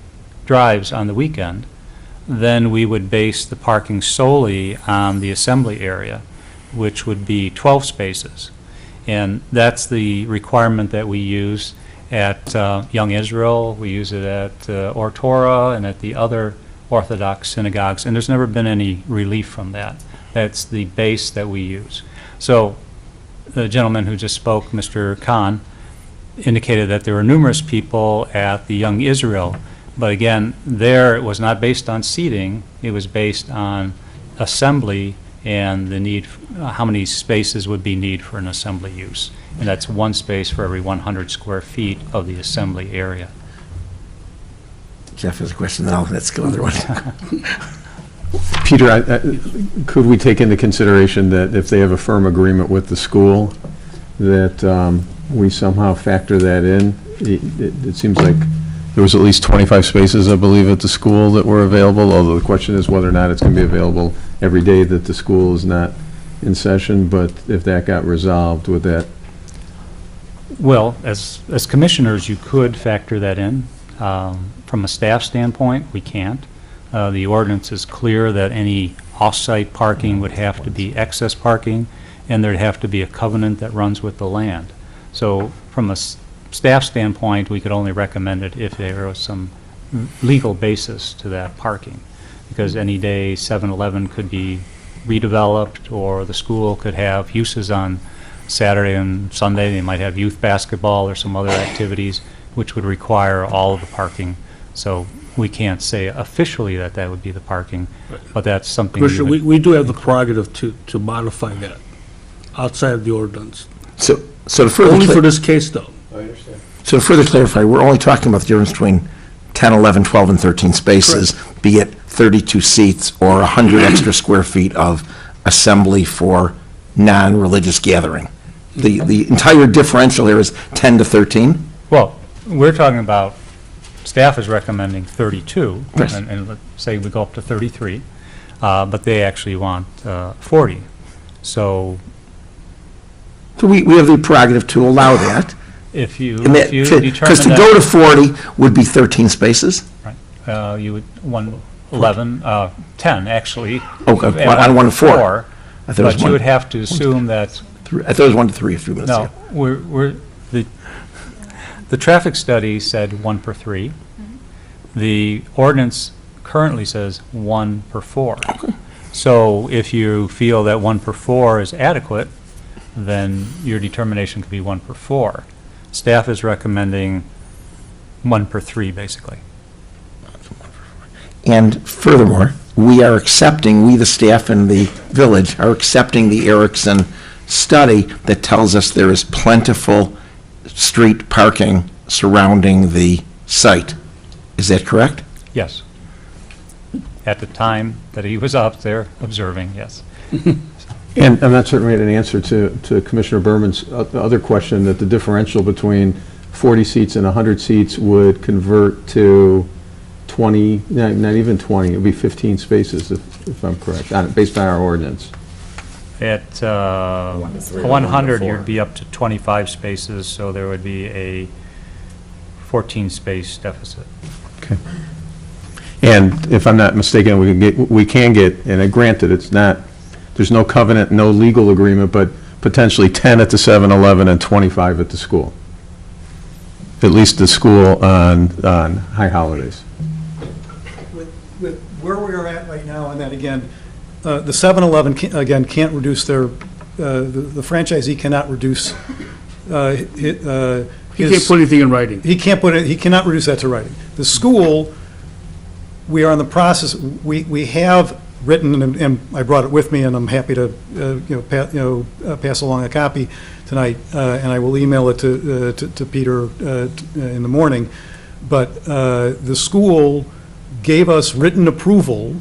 drives on the weekend, then we would base the parking solely on the assembly area, which would be 12 spaces. And that's the requirement that we use at Young Israel, we use it at Or Torah, and at the other Orthodox synagogues, and there's never been any relief from that. That's the base that we use. So the gentleman who just spoke, Mr. Khan, indicated that there were numerous people at the Young Israel, but again, there it was not based on seating, it was based on assembly and the need, how many spaces would be needed for an assembly use. And that's one space for every 100 square feet of the assembly area. Jeff has a question, then let's go other one. Peter, could we take into consideration that if they have a firm agreement with the school, that we somehow factor that in? It seems like there was at least 25 spaces, I believe, at the school that were available, although the question is whether or not it's going to be available every day that the school is not in session, but if that got resolved, would that? Well, as commissioners, you could factor that in. From a staff standpoint, we can't. The ordinance is clear that any off-site parking would have to be excess parking, and there'd have to be a covenant that runs with the land. So from a staff standpoint, we could only recommend it if there was some legal basis to that parking. Because any day 7-Eleven could be redeveloped, or the school could have uses on Saturday and Sunday. They might have youth basketball or some other activities which would require all of the parking. So we can't say officially that that would be the parking, but that's something. Commissioner, we do have the prerogative to modify that outside of the ordinance. So to further Only for this case, though. I understand. So to further clarify, we're only talking about the difference between 10, 11, 12, and 13 spaces, be it 32 seats or 100 extra square feet of assembly for non-religious gathering. The entire differential here is 10 to 13? Well, we're talking about, staff is recommending 32, Yes. and let's say we go up to 33, but they actually want 40. So So we have the prerogative to allow that. if you Because determine to go to 40 would be 13 spaces? you would, 11, 10, actually. Oh, and on 1 to 4. I thought it was But you one- would have to assume that, I thought it was 1 to 3 a few minutes no, ago. the traffic study said 1 per 3. The ordinance currently says 1 per 4. So if you feel that 1 per 4 is adequate, then your determination could be 1 per 4. Staff is recommending 1 per 3, basically. And furthermore, we the staff in the village, are accepting the Erickson study that tells us there is plentiful street parking surrounding the site. Is that correct? Yes. At the time that he was up there observing, yes. And I'm not certain we had an answer to Commissioner Berman's other question, that the differential between 40 seats and 100 seats would convert to 20, not even 20, it would be 15 spaces, if I'm correct, based on our ordinance. At 100, you'd be up to 25 spaces, so there would be a 14-space deficit. Okay. And if I'm not mistaken, we can get, and granted, it's not, there's no covenant, no legal agreement, but potentially 10 at the 7-Eleven and 25 at the school. At least the school on high holidays. With where we are at right now, and then again, the 7-Eleven, again, can't reduce their, the franchisee cannot reduce He can't put anything in writing. he cannot reduce that to writing. The school, we are in the process, we have written, and I brought it with me, and I'm happy to, pass along a copy tonight, and I will email it to Peter in the morning. But the school gave us written approval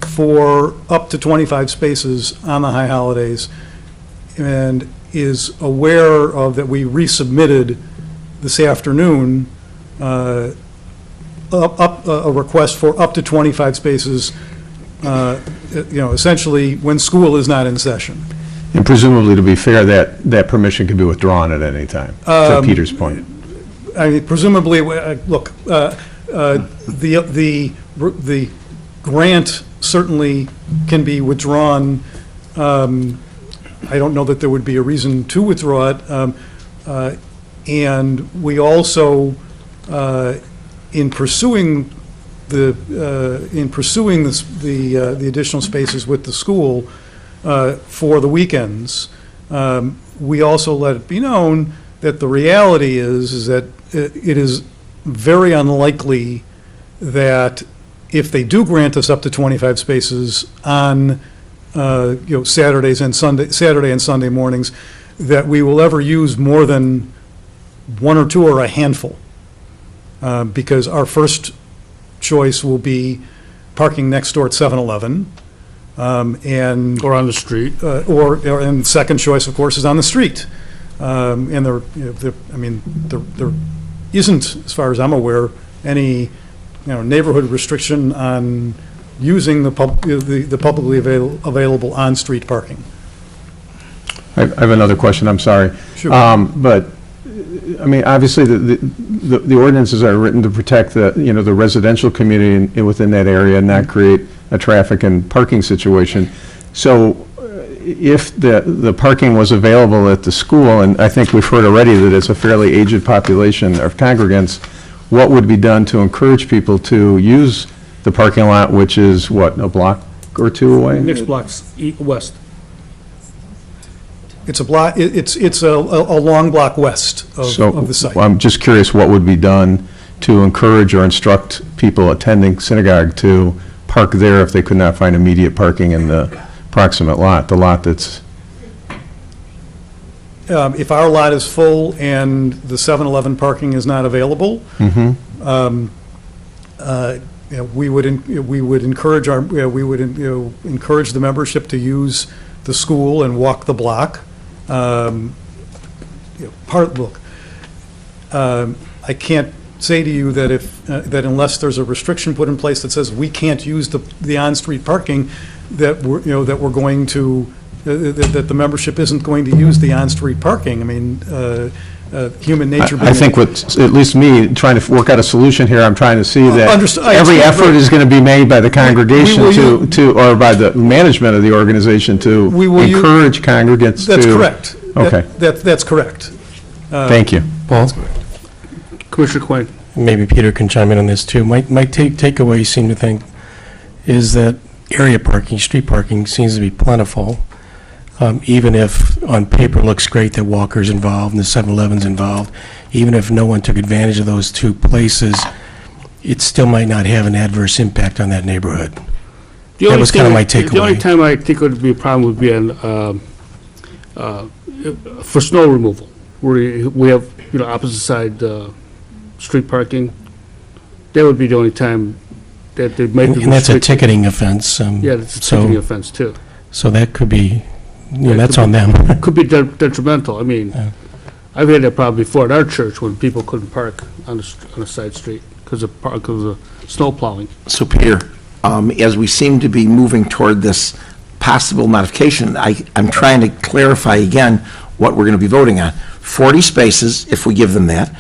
for up to 25 spaces on the high holidays, and is aware of that we resubmitted this afternoon a request for up to 25 spaces, essentially when school is not in session. And presumably, to be fair, that permission can be withdrawn at any time, to Peter's point. I mean, presumably, look, the grant certainly can be withdrawn. I don't know that there would be a reason to withdraw it. And we also, in pursuing the additional spaces with the school for the weekends, we also let it be known that the reality is that it is very unlikely that if they do grant us up to 25 spaces on Saturday and Sunday mornings, that we will ever use more than one or two or a handful, because our first choice will be parking next door at 7-Eleven, and Or on the street. and second choice, of course, is on the street. And there isn't, as far as I'm aware, any neighborhood restriction on using the publicly available on-street parking. I have another question, I'm sorry. Sure. But, I mean, obviously, the ordinances are written to protect the residential community within that area and not create a traffic and parking situation. So if the parking was available at the school, and I think we've heard already that it's a fairly aged population of congregants, what would be done to encourage people to use the parking lot, which is, what, a block or two away? Next block's west. It's a block, it's a long block west of the site. So I'm just curious what would be done to encourage or instruct people attending synagogue to park there if they could not find immediate parking in the proximate lot, the lot that's... If our lot is full and the 7-Eleven parking is not available, we would encourage encourage the membership to use the school and walk the block. I can't say to you that that unless there's a restriction put in place that says we can't use the on-street parking, that we're going to that the membership isn't going to use the on-street parking. I mean, human nature. I think what, at least me, trying to work out a solution here, I'm trying to see that I every understand, effort right. is going to be made by the congregation or by the management of the organization to encourage congregants to... That's correct. Okay. That's correct. Thank you. Paul? Commissioner Quinn. Maybe Peter can chime in on this, too. My takeaway seem to think is that area parking, street parking, seems to be plentiful, even if on paper looks great that Walker's involved and the 7-Eleven's involved, even if no one took advantage of those two places, it still might not have an adverse impact on that neighborhood. That was kind of my takeaway. The only time I think it would be a problem would be for snow removal, where we have, opposite side street parking. That would be the only time that they might be And that's a restricted. ticketing offense. Yeah, it's a ticketing offense, too. So that could be, Yeah, that's could on be- them. Could be detrimental. I mean, Yeah. I've had that problem before at our church when people couldn't park on a side street because of snow plowing. So Peter, as we seem to be moving toward this possible modification, I'm trying to clarify again what we're going to be voting on. 40 spaces, if we give them that,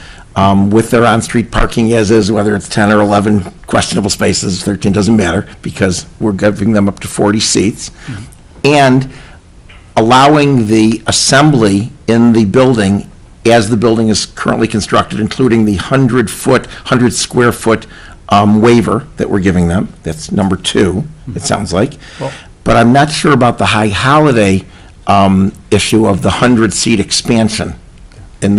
with their on-street parking as is, whether it's 10 or 11 questionable spaces, 13 doesn't matter, because we're giving them up to 40 seats, and allowing the assembly in the building as the building is currently constructed, including the 100 square foot waiver that we're giving them. That's number 2, it sounds like. but I'm not sure about the High Holiday issue of the 100-seat expansion. And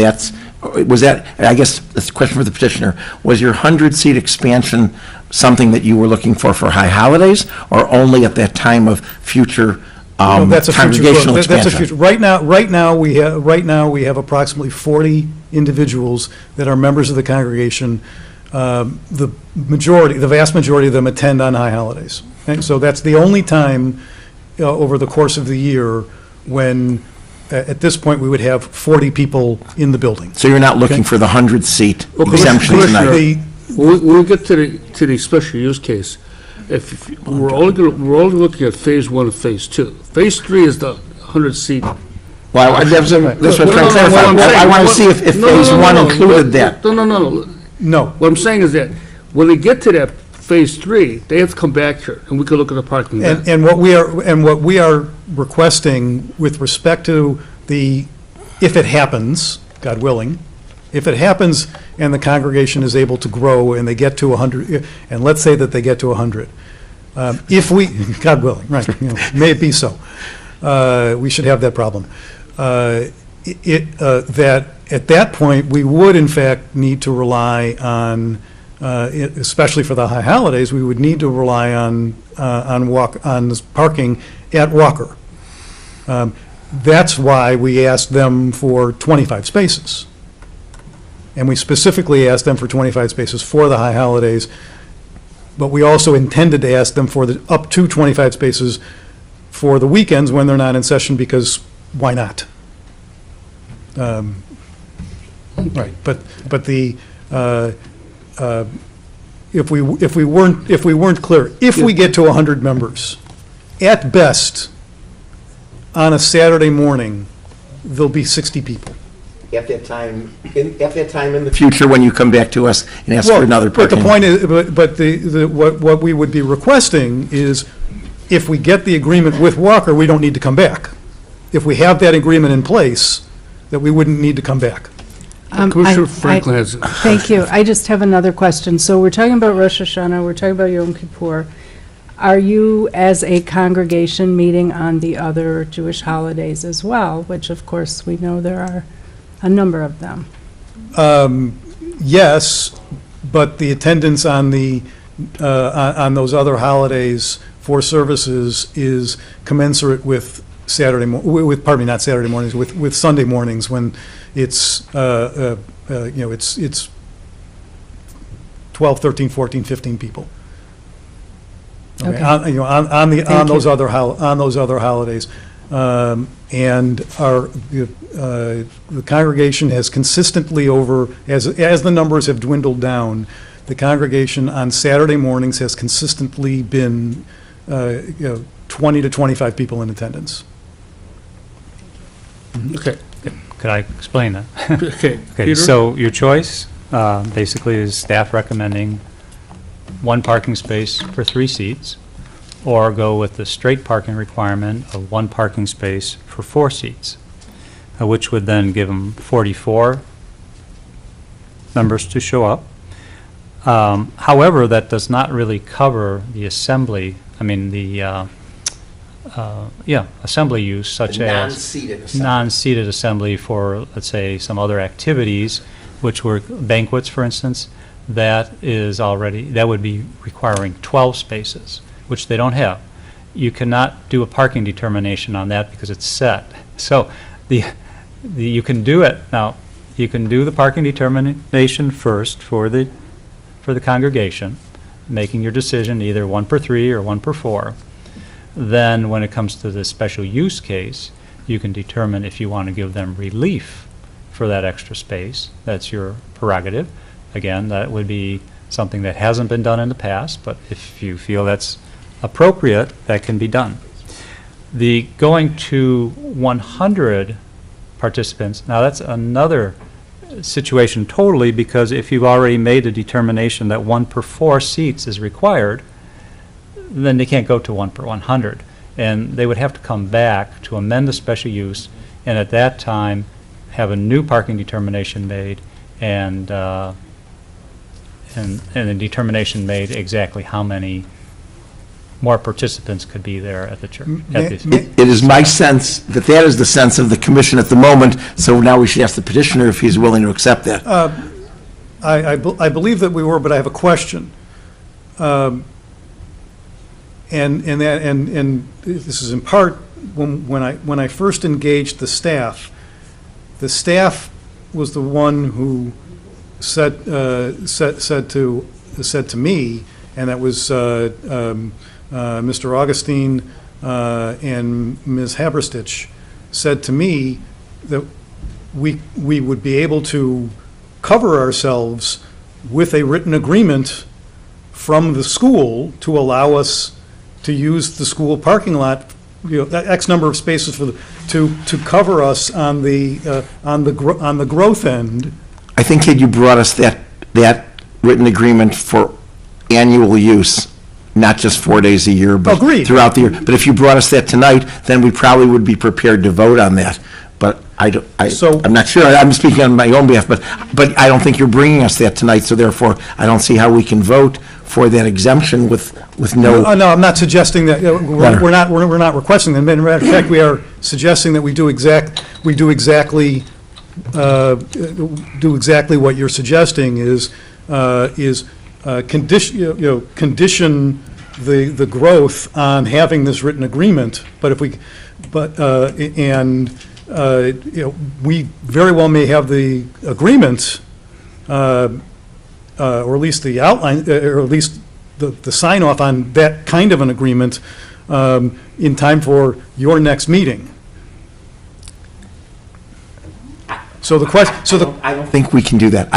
was that, I guess, that's a question for the petitioner, was your 100-seat expansion something that you were looking for High Holidays, or only at that time of future No, that's a future congregational growth. That's a expansion? future. Right now, we have approximately 40 individuals that are members of the congregation. The vast majority of them attend on high holidays. And so that's the only time over the course of the year when, at this point, we would have 40 people in the building. So you're not looking for the 100-seat Well, exemption Commissioner, tonight? When we get to the special use case, if we're only looking at phase 1 and phase 2. Phase 3 is the 100-seat. Well, that's what I'm trying to No, no, clarify. what I'm saying- I want to see if No, no, phase no, 1 no, included that. No. No. What I'm saying is that when they get to that phase 3, they have to come back here, and we can look at the parking then. And what we are requesting with respect to if it happens, God willing, if it happens and the congregation is able to grow and they get to 100, and let's say that they get to 100, if we, God willing, right, may it be so, we should have that problem. That at that point, we would in fact need to rely on, especially for the high holidays, we would need to rely on this parking at Walker. That's why we asked them for 25 spaces. And we specifically asked them for 25 spaces for the high holidays, but we also intended to ask them for up to 25 spaces for the weekends when they're not in session, because why not? Right, but if we weren't clear, if we get to 100 members, at best, on a Saturday morning, there'll be 60 people. At that time in the future, when you come back to us and ask for another parking. But the point is, what we would be requesting is, if we get the agreement with Walker, we don't need to come back. If we have that agreement in place, that we wouldn't need to come back. Commissioner Franklin has. Thank you. I just have another question. So we're talking about Rosh Hashanah, we're talking about Yom Kippur. Are you, as a congregation, meeting on the other Jewish holidays as well, which of course we know there are a number of them? Yes, but the attendance on on those other holidays for services is commensurate with not Saturday mornings, with Sunday mornings, when it's, it's 12, 13, 14, 15 people. Okay. On those other holidays. And the congregation has consistently as the numbers have dwindled down, the congregation on Saturday mornings has consistently been 20 to 25 people in attendance. Okay. Could I explain that? Okay. Okay, Peter? so your choice basically is staff recommending 1 parking space for 3 seats, or go with the straight parking requirement of 1 parking space for 4 seats, which would then give them 44 members to show up. However, that does not really cover the assembly, assembly use, such The as non-seated assembly. non-seated assembly for, let's say, some other activities, which were banquets, for instance. That would be requiring 12 spaces, which they don't have. You cannot do a parking determination on that because it's set. So you can do it. Now, you can do the parking determination first for the congregation, making your decision either 1 per 3 or 1 per 4. Then, when it comes to the special use case, you can determine if you want to give them relief for that extra space. That's your prerogative. Again, that would be something that hasn't been done in the past, but if you feel that's appropriate, that can be done. The going to 100 participants, now that's another situation totally, because if you've already made a determination that 1 per 4 seats is required, then they can't go to 1 per 100. And they would have to come back to amend the special use, and at that time, have a new parking determination made, and a determination made exactly how many more participants could be there at the church. It is my sense that that is the sense of the commission at the moment, so now we should ask the petitioner if he's willing to accept that. I believe that we were, but I have a question. And this is in part, when I first engaged the staff was the one who said to me, and that was Mr. Augustine and Ms. Haberstich, said to me that we would be able to cover ourselves with a written agreement from the school to allow us to use the school parking lot, that X number of spaces to cover us on the growth end. I think had you brought us that written agreement for annual use, not just 4 days a year, but Agreed. throughout the year. But if you brought us that tonight, then we probably would be prepared to vote on that. But I'm not sure, I'm speaking on my own behalf, but I don't think you're bringing us that tonight, so therefore, I don't see how we can vote for that exemption with no. No, I'm not suggesting that, we're not requesting them. In fact, we are suggesting that we do exactly what you're suggesting is condition the growth on having this written agreement. But we very well may have the agreement, or at least the outline, or at least the sign off on that kind of an agreement in time for your next meeting. So the question, I don't think we can do that.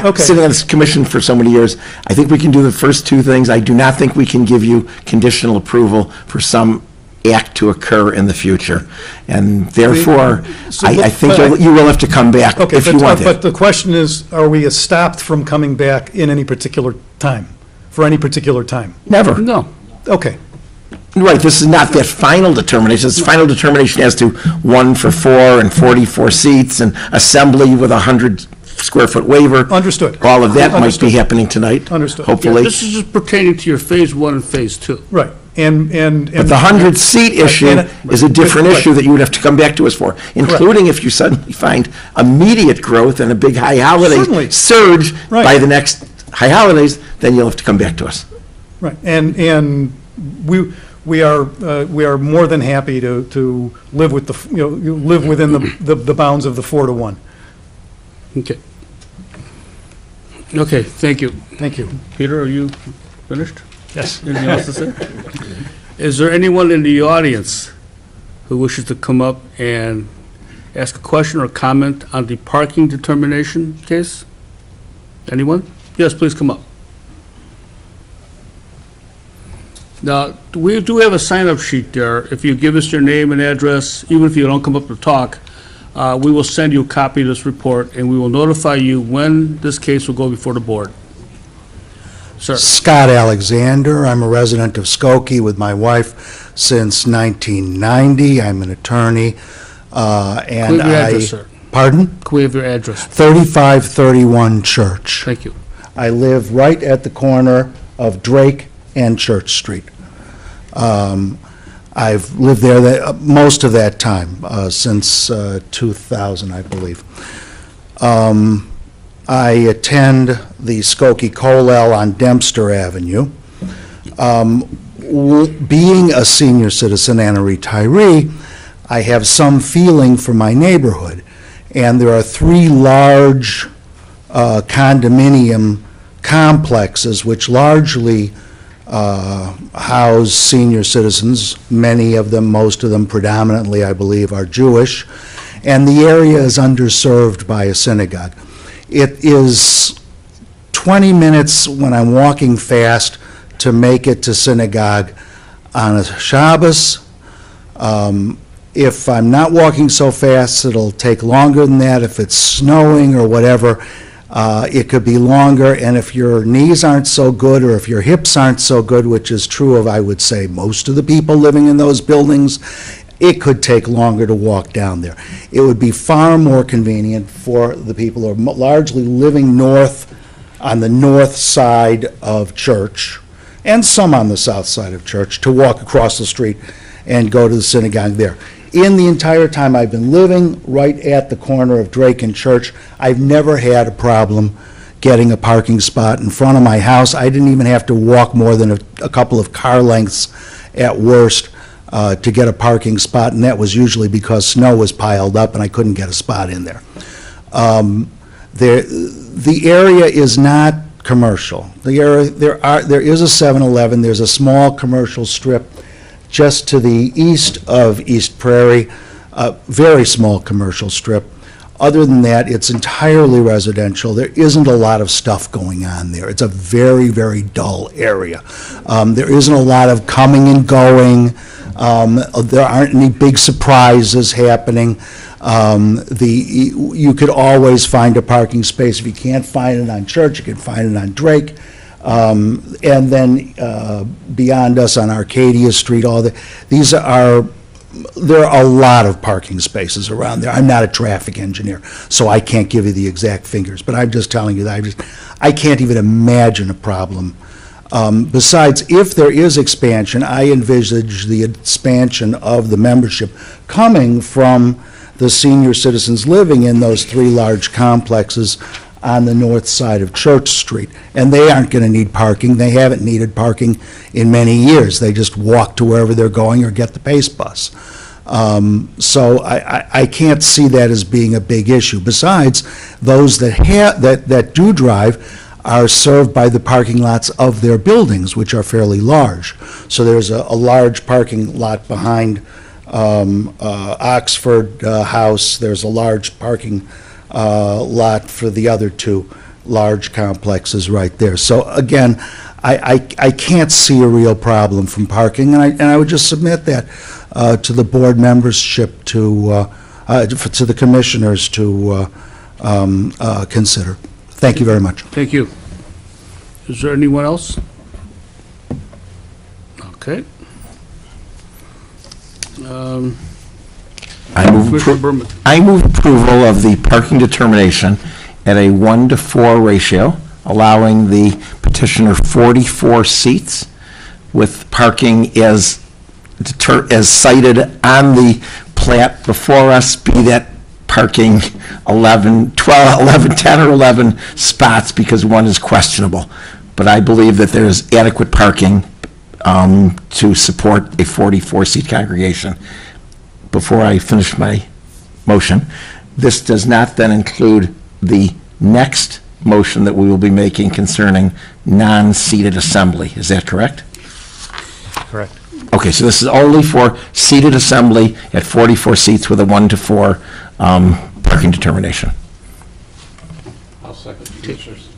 Okay. Sitting on this commission for so many years, I think we can do the first two things. I do not think we can give you conditional approval for some act to occur in the future. And therefore, I think you will have to come back if you want But it. the question is, are we stopped from coming back in any particular time, for any particular time? Never. No. Okay. Right, this is not that final determination. It's final determination as to 1 for 4 and 44 seats and assembly with a 100-square-foot waiver. Understood. All of that might be Understood. happening tonight. Understood. Hopefully. This is just pertaining to your Phase 1 and Phase 2. Right. And But the 100-seat issue is a different Right. issue that you would have to come back to us for, including if you suddenly find immediate growth and a big high holiday Certainly. surge Right. by the next high holidays, then you'll have to come back to us. Right, and we are more than happy to live with live within the bounds of the 4-1. Okay. Okay, thank you. Thank you. Peter, are you finished? Yes. Anything else to say? Is there anyone in the audience who wishes to come up and ask a question or comment on the parking determination case? Anyone? Yes, please come up. Now, we do have a sign-up sheet there. If you give us your name and address, even if you don't come up to talk, we will send you a copy of this report, and we will notify you when this case will go before the board. Sir? Scott Alexander. I'm a resident of Skokie with my wife since 1990. I'm an attorney, and Can we have your address, sir? Pardon? Can we have your address? 3531 Church. Thank you. I live right at the corner of Drake and Church Street. I've lived there most of that time, since 2000, I believe. I attend the Skokie Kollel on Dempster Avenue. Being a senior citizen and a retiree, I have some feeling for my neighborhood. And there are 3 large condominium complexes which largely house senior citizens. Many of them, most of them predominantly, I believe, are Jewish. And the area is underserved by a synagogue. It is 20 minutes when I'm walking fast to make it to synagogue on a Shabbos. If I'm not walking so fast, it'll take longer than that. If it's snowing or whatever, it could be longer. And if your knees aren't so good, or if your hips aren't so good, which is true of, I would say, most of the people living in those buildings, it could take longer to walk down there. It would be far more convenient for the people who are largely living north, on the north side of Church, and some on the south side of Church, to walk across the street and go to the synagogue there. In the entire time I've been living right at the corner of Drake and Church, I've never had a problem getting a parking spot in front of my house. I didn't even have to walk more than a couple of car lengths at worst to get a parking spot, and that was usually because snow was piled up and I couldn't get a spot in there. The area is not commercial. There is a 7-Eleven, there's a small commercial strip just to the east of East Prairie, a very small commercial strip. Other than that, it's entirely residential. There isn't a lot of stuff going on there. It's a very, very dull area. There isn't a lot of coming and going. There aren't any big surprises happening. You could always find a parking space. If you can't find it on Church, you can find it on Drake. And then beyond us on Arcadia Street, there are a lot of parking spaces around there. I'm not a traffic engineer, so I can't give you the exact figures, but I'm just telling you that I can't even imagine a problem. Besides, if there is expansion, I envisage the expansion of the membership coming from the senior citizens living in those 3 large complexes on the north side of Church Street. And they aren't going to need parking. They haven't needed parking in many years. They just walk to wherever they're going or get the Pace bus. So I can't see that as being a big issue. Besides, those that do drive are served by the parking lots of their buildings, which are fairly large. So there's a large parking lot behind Oxford House. There's a large parking lot for the other 2 large complexes right there. So again, I can't see a real problem from parking, and I would just submit that to the board membership, to the commissioners to consider. Thank you very much. Thank you. Is there anyone else? Okay. Commissioner Berman. I move approval of the parking determination at a 1-to-4 ratio, allowing the petitioner 44 seats with parking as cited on the plat before us, be that parking 10 or 11 spots, because one is questionable. But I believe that there is adequate parking to support a 44-seat congregation. Before I finish my motion, this does not then include the next motion that we will be making concerning non-seated assembly. Is that correct? Correct. Okay, so this is only for seated assembly at 44 seats with a 1-to-4 parking determination. I'll second Commissioner's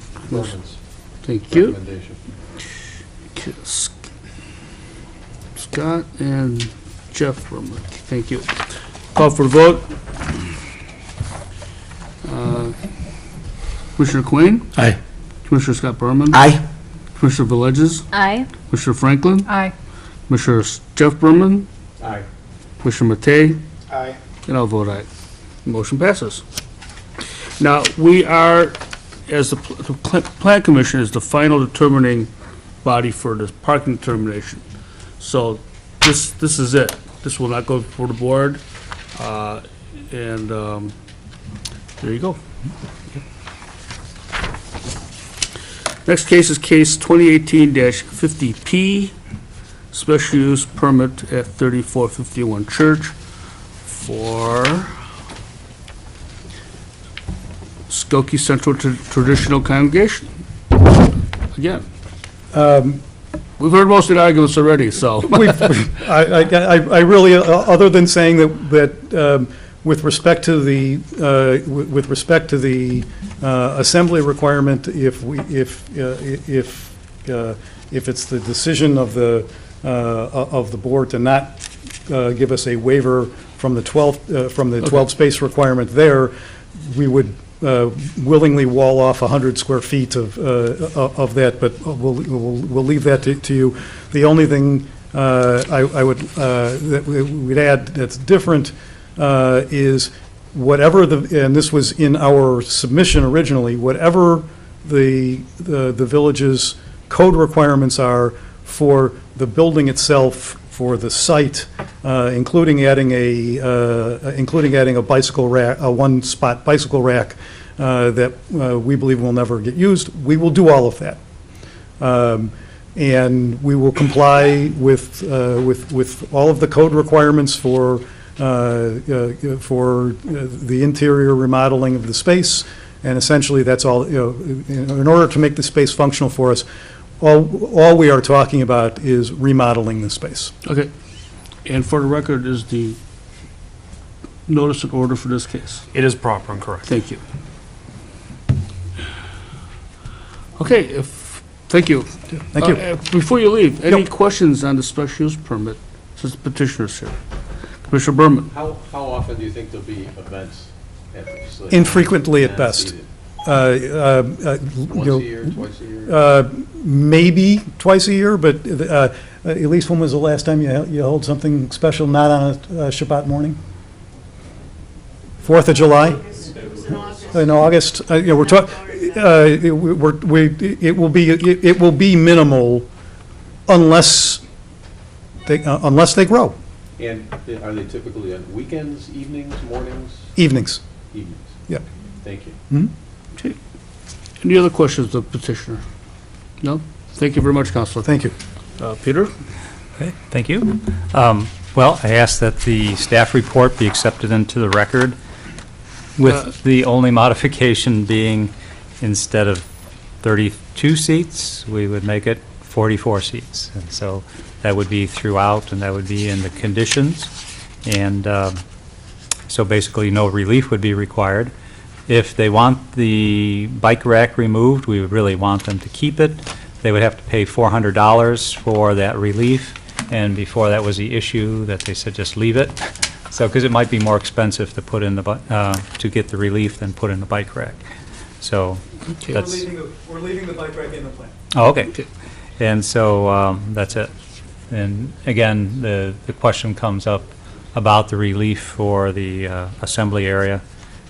Thank you. Scott and Jeff Berman. Thank you. Call for the vote. Commissioner Quinn? Aye. Commissioner Scott Berman? Aye. Commissioner Villegas? Aye. Commissioner Franklin? Aye. Commissioner Jeff Berman? Aye. Commissioner Matei? Aye. And I'll vote aye. Motion passes. Now, we are, as the Plan Commission is the final determining body for this parking determination. So this is it. This will not go before the board. And there you go. Next case is case 2018-50P, special use permit at 3451 Church for Skokie Central Traditional Congregation. Again, we've heard most of the arguments already, so. I really, other than saying that with respect to the assembly requirement, if it's the decision of the board to not give us a waiver from the 12 space requirement there, we would willingly wall off 100 square feet of that, but we'll leave that to you. The only thing I would that we'd add that's different is whatever and this was in our submission originally, whatever the village's code requirements are for the building itself, for the site, including adding a bicycle rack, a one-spot bicycle rack that we believe will never get used, we will do all of that. And we will comply with all of the code requirements for the interior remodeling of the space, and essentially that's all, in order to make the space functional for us, all we are talking about is remodeling the space. Okay. And for the record, is the notice in order for this case? It is proper and correct. Thank you. Okay, thank you. Thank you. Before you leave, any Yep. questions on the special use permit, since the petitioner's here? Commissioner Berman? How often do you think there'll be events at the facility? Infrequently at best. Once a year, twice a year? Maybe twice a year, but at least when was the last time you held something special not on a Shabbat morning? 4th of July? In August? We're talking, it will be minimal unless they grow. And are they typically on weekends, evenings, mornings? Evenings. Evenings. Yep. Thank you. Okay. Any other questions of the petitioner? No? Thank you very much, Counselor. Thank you. Peter? Okay, thank you. Well, I ask that the staff report be accepted into the record, with the only modification being, instead of 32 seats, we would make it 44 seats. And so that would be throughout, and that would be in the conditions. And so basically, no relief would be required. If they want the bike rack removed, we would really want them to keep it. They would have to pay $400 for that relief, and before that was the issue that they said just leave it. So, because it might be more expensive to put in the, to get the relief than put in the bike rack. So, that's. We're leaving the bike rack in the plan. Oh, okay. And so, that's it. And again, the question comes up about the relief for the assembly area,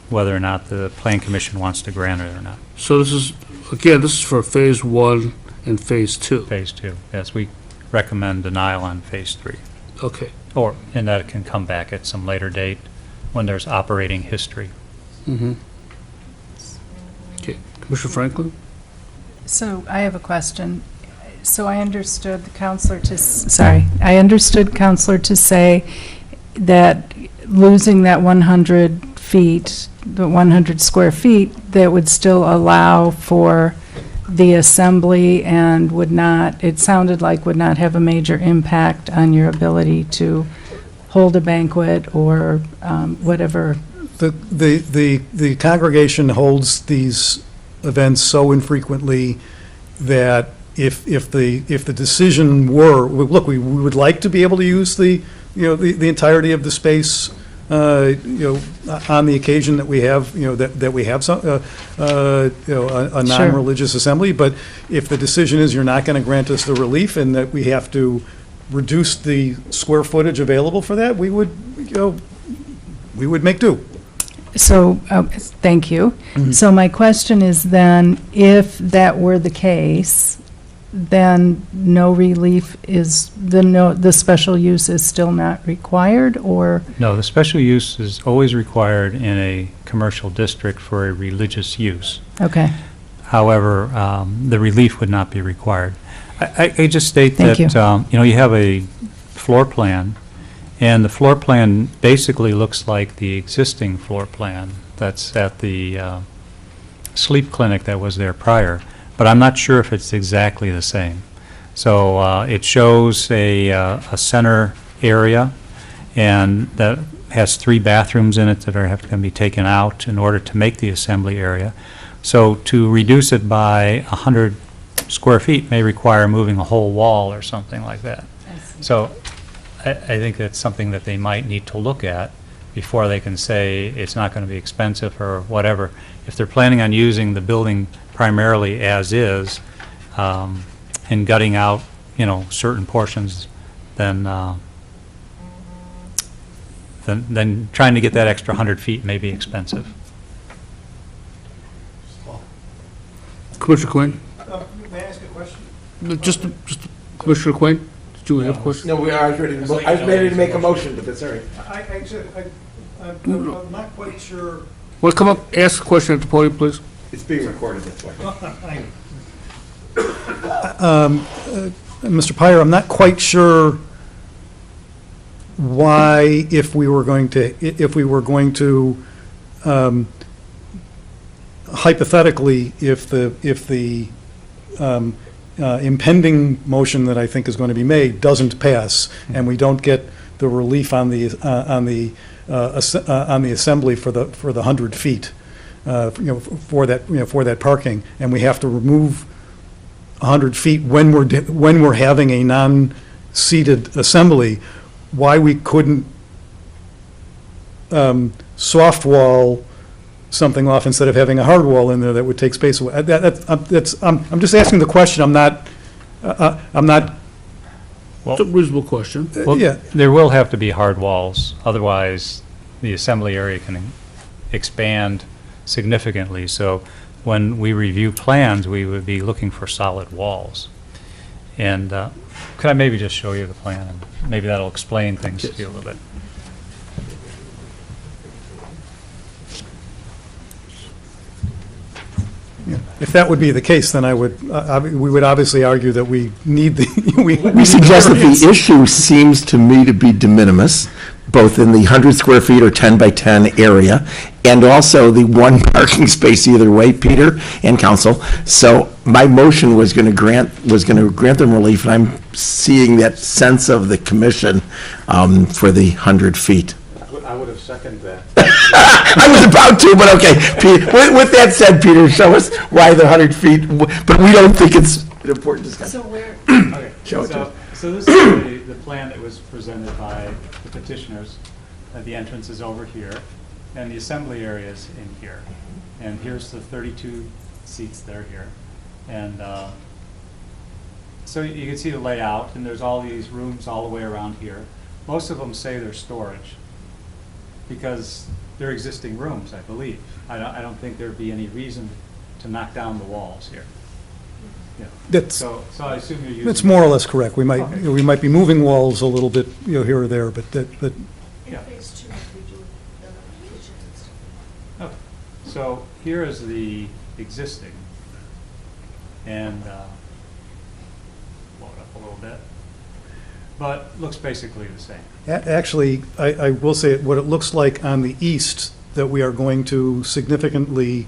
whether or not the Plan Commission wants to grant it or not. So this is, again, this is for Phase 1 and Phase 2. Phase 2, yes, we recommend denial on Phase 3. Okay. Or, and that it can come back at some later date when there's operating history. Mm-hmm. Okay. Commissioner Franklin? So I have a question. So I understood the counselor I understood counselor to say that losing that 100 feet, the 100 square feet, that would still allow for the assembly and would not, it sounded like would not have a major impact on your ability to hold a banquet or whatever. The congregation holds these events so infrequently that if the decision were, look, we would like to be able to use the entirety of the space, on the occasion that we have, that we have some, a non-religious assembly, but if the decision is you're not going to grant us the relief and that we have to reduce the square footage available for that, we would make do. So, thank you. Mm-hmm. So my question is then, if that were the case, then no relief is, the special use is still not required, or? No, the special use is always required in a commercial district for a religious use. Okay. However, the relief would not be required. I just state Thank that, you. You have a floor plan, and the floor plan basically looks like the existing floor plan that's at the sleep clinic that was there prior, but I'm not sure if it's exactly the same. So it shows a center area, and that has 3 bathrooms in it that are going to be taken out in order to make the assembly area. So to reduce it by 100 square feet may require moving a whole wall or something like that. So I think that's something that they might need to look at before they can say it's not going to be expensive or whatever. If they're planning on using the building primarily as is, and gutting out, certain portions, then trying to get that extra 100 feet may be expensive. Commissioner Quinn? May I ask a question? Just Commissioner Quinn, did you have a question? No, I was ready to make a motion, but that's all right. I'm not quite sure. Well, come up, ask a question at the podium, please. It's being recorded, that's why. Mr. Pyer, I'm not quite sure why, if we were going to, hypothetically, if the impending motion that I think is going to be made doesn't pass, and we don't get the relief on the assembly for the 100 feet, for that parking, and we have to remove 100 feet when we're having a non-seated assembly, why we couldn't soft wall something off instead of having a hard wall in there that would take space away. I'm just asking the question. I'm not. It's a reasonable question. Well, Yeah. there will have to be hard walls, otherwise the assembly area can expand significantly. So when we review plans, we would be looking for solid walls. And could I maybe just show you the plan, and maybe that'll explain things to you a little bit. If that would be the case, then we would obviously argue that we need the. We suggest that the issue seems to me to be de minimis, both in the 100 square feet or 10 by 10 area, and also the one parking space either way, Peter and council. So my motion was going to grant them relief, and I'm seeing that sense of the commission for the 100 feet. I would have seconded that. I was about to, but okay. With that said, Peter, show us why the 100 feet, but we don't think it's an important discussion. So where? Okay, Show it to us. so this is the plan that was presented by the petitioners. The entrance is over here, and the assembly area is in here. And here's the 32 seats that are here. And so you can see the layout, and there's all these rooms all the way around here. Most of them say they're storage, because they're existing rooms, I believe. I don't think there'd be any reason to knock down the walls here. Yeah. So I assume you're using. That's more or less correct. We might, Okay. we might be moving walls a little bit, here or there, but Yeah. Okay. So here is the existing, and blow it up a little bit, but looks basically the same. Actually, I will say what it looks like on the east, that we are going to significantly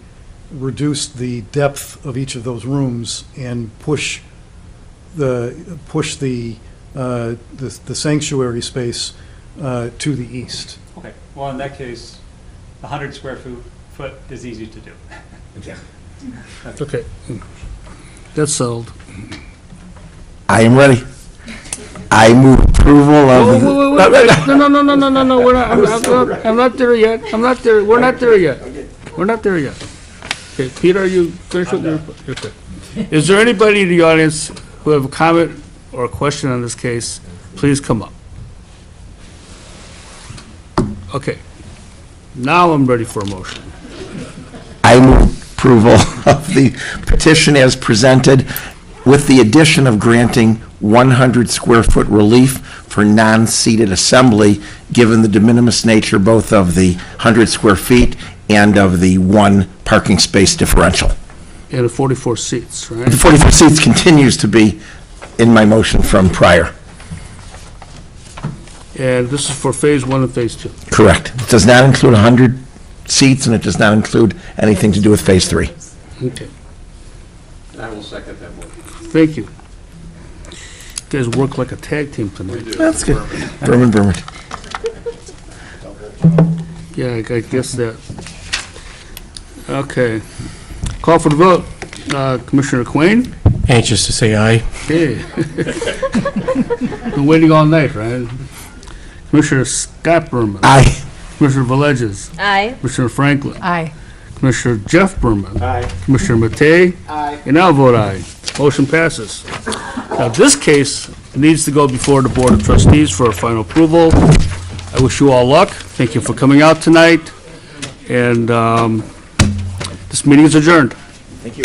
reduce the depth of each of those rooms and push the sanctuary space to the east. Okay, well, in that case, 100 square foot is easy to do. Okay. That's settled. I am ready. I move approval of. Wait. No, we're not, I'm not there yet. We're not there yet. We're not there yet. Okay, Peter, are you finished with your report? Okay. Is there anybody in the audience who have a comment or a question on this case? Please come up. Okay. Now I'm ready for a motion. I move approval of the petition as presented, with the addition of granting 100 square foot relief for non-seated assembly, given the de minimis nature both of the 100 square feet and of the one parking space differential. And the 44 seats, right? The 44 seats continues to be in my motion from prior. And this is for Phase 1 and Phase 2. Correct. It does not include 100 seats, and it does not include anything to do with Phase 3. Okay, I will second that motion. thank you. You guys work like a tag team tonight. That's good. Berman. Yeah, I guess that. Okay. Call for the vote. Commissioner Quinn? Anxious to say aye. Okay. Been waiting all night, right? Commissioner Scott Berman? Aye. Commissioner Villegas? Aye. Commissioner Franklin? Aye. Commissioner Jeff Berman? Aye. Commissioner Matei? Aye. And I'll vote aye. Motion passes. Now, this case needs to go before the Board of Trustees for a final approval. I wish you all luck. Thank you for coming out tonight. And this meeting is adjourned. Thank you.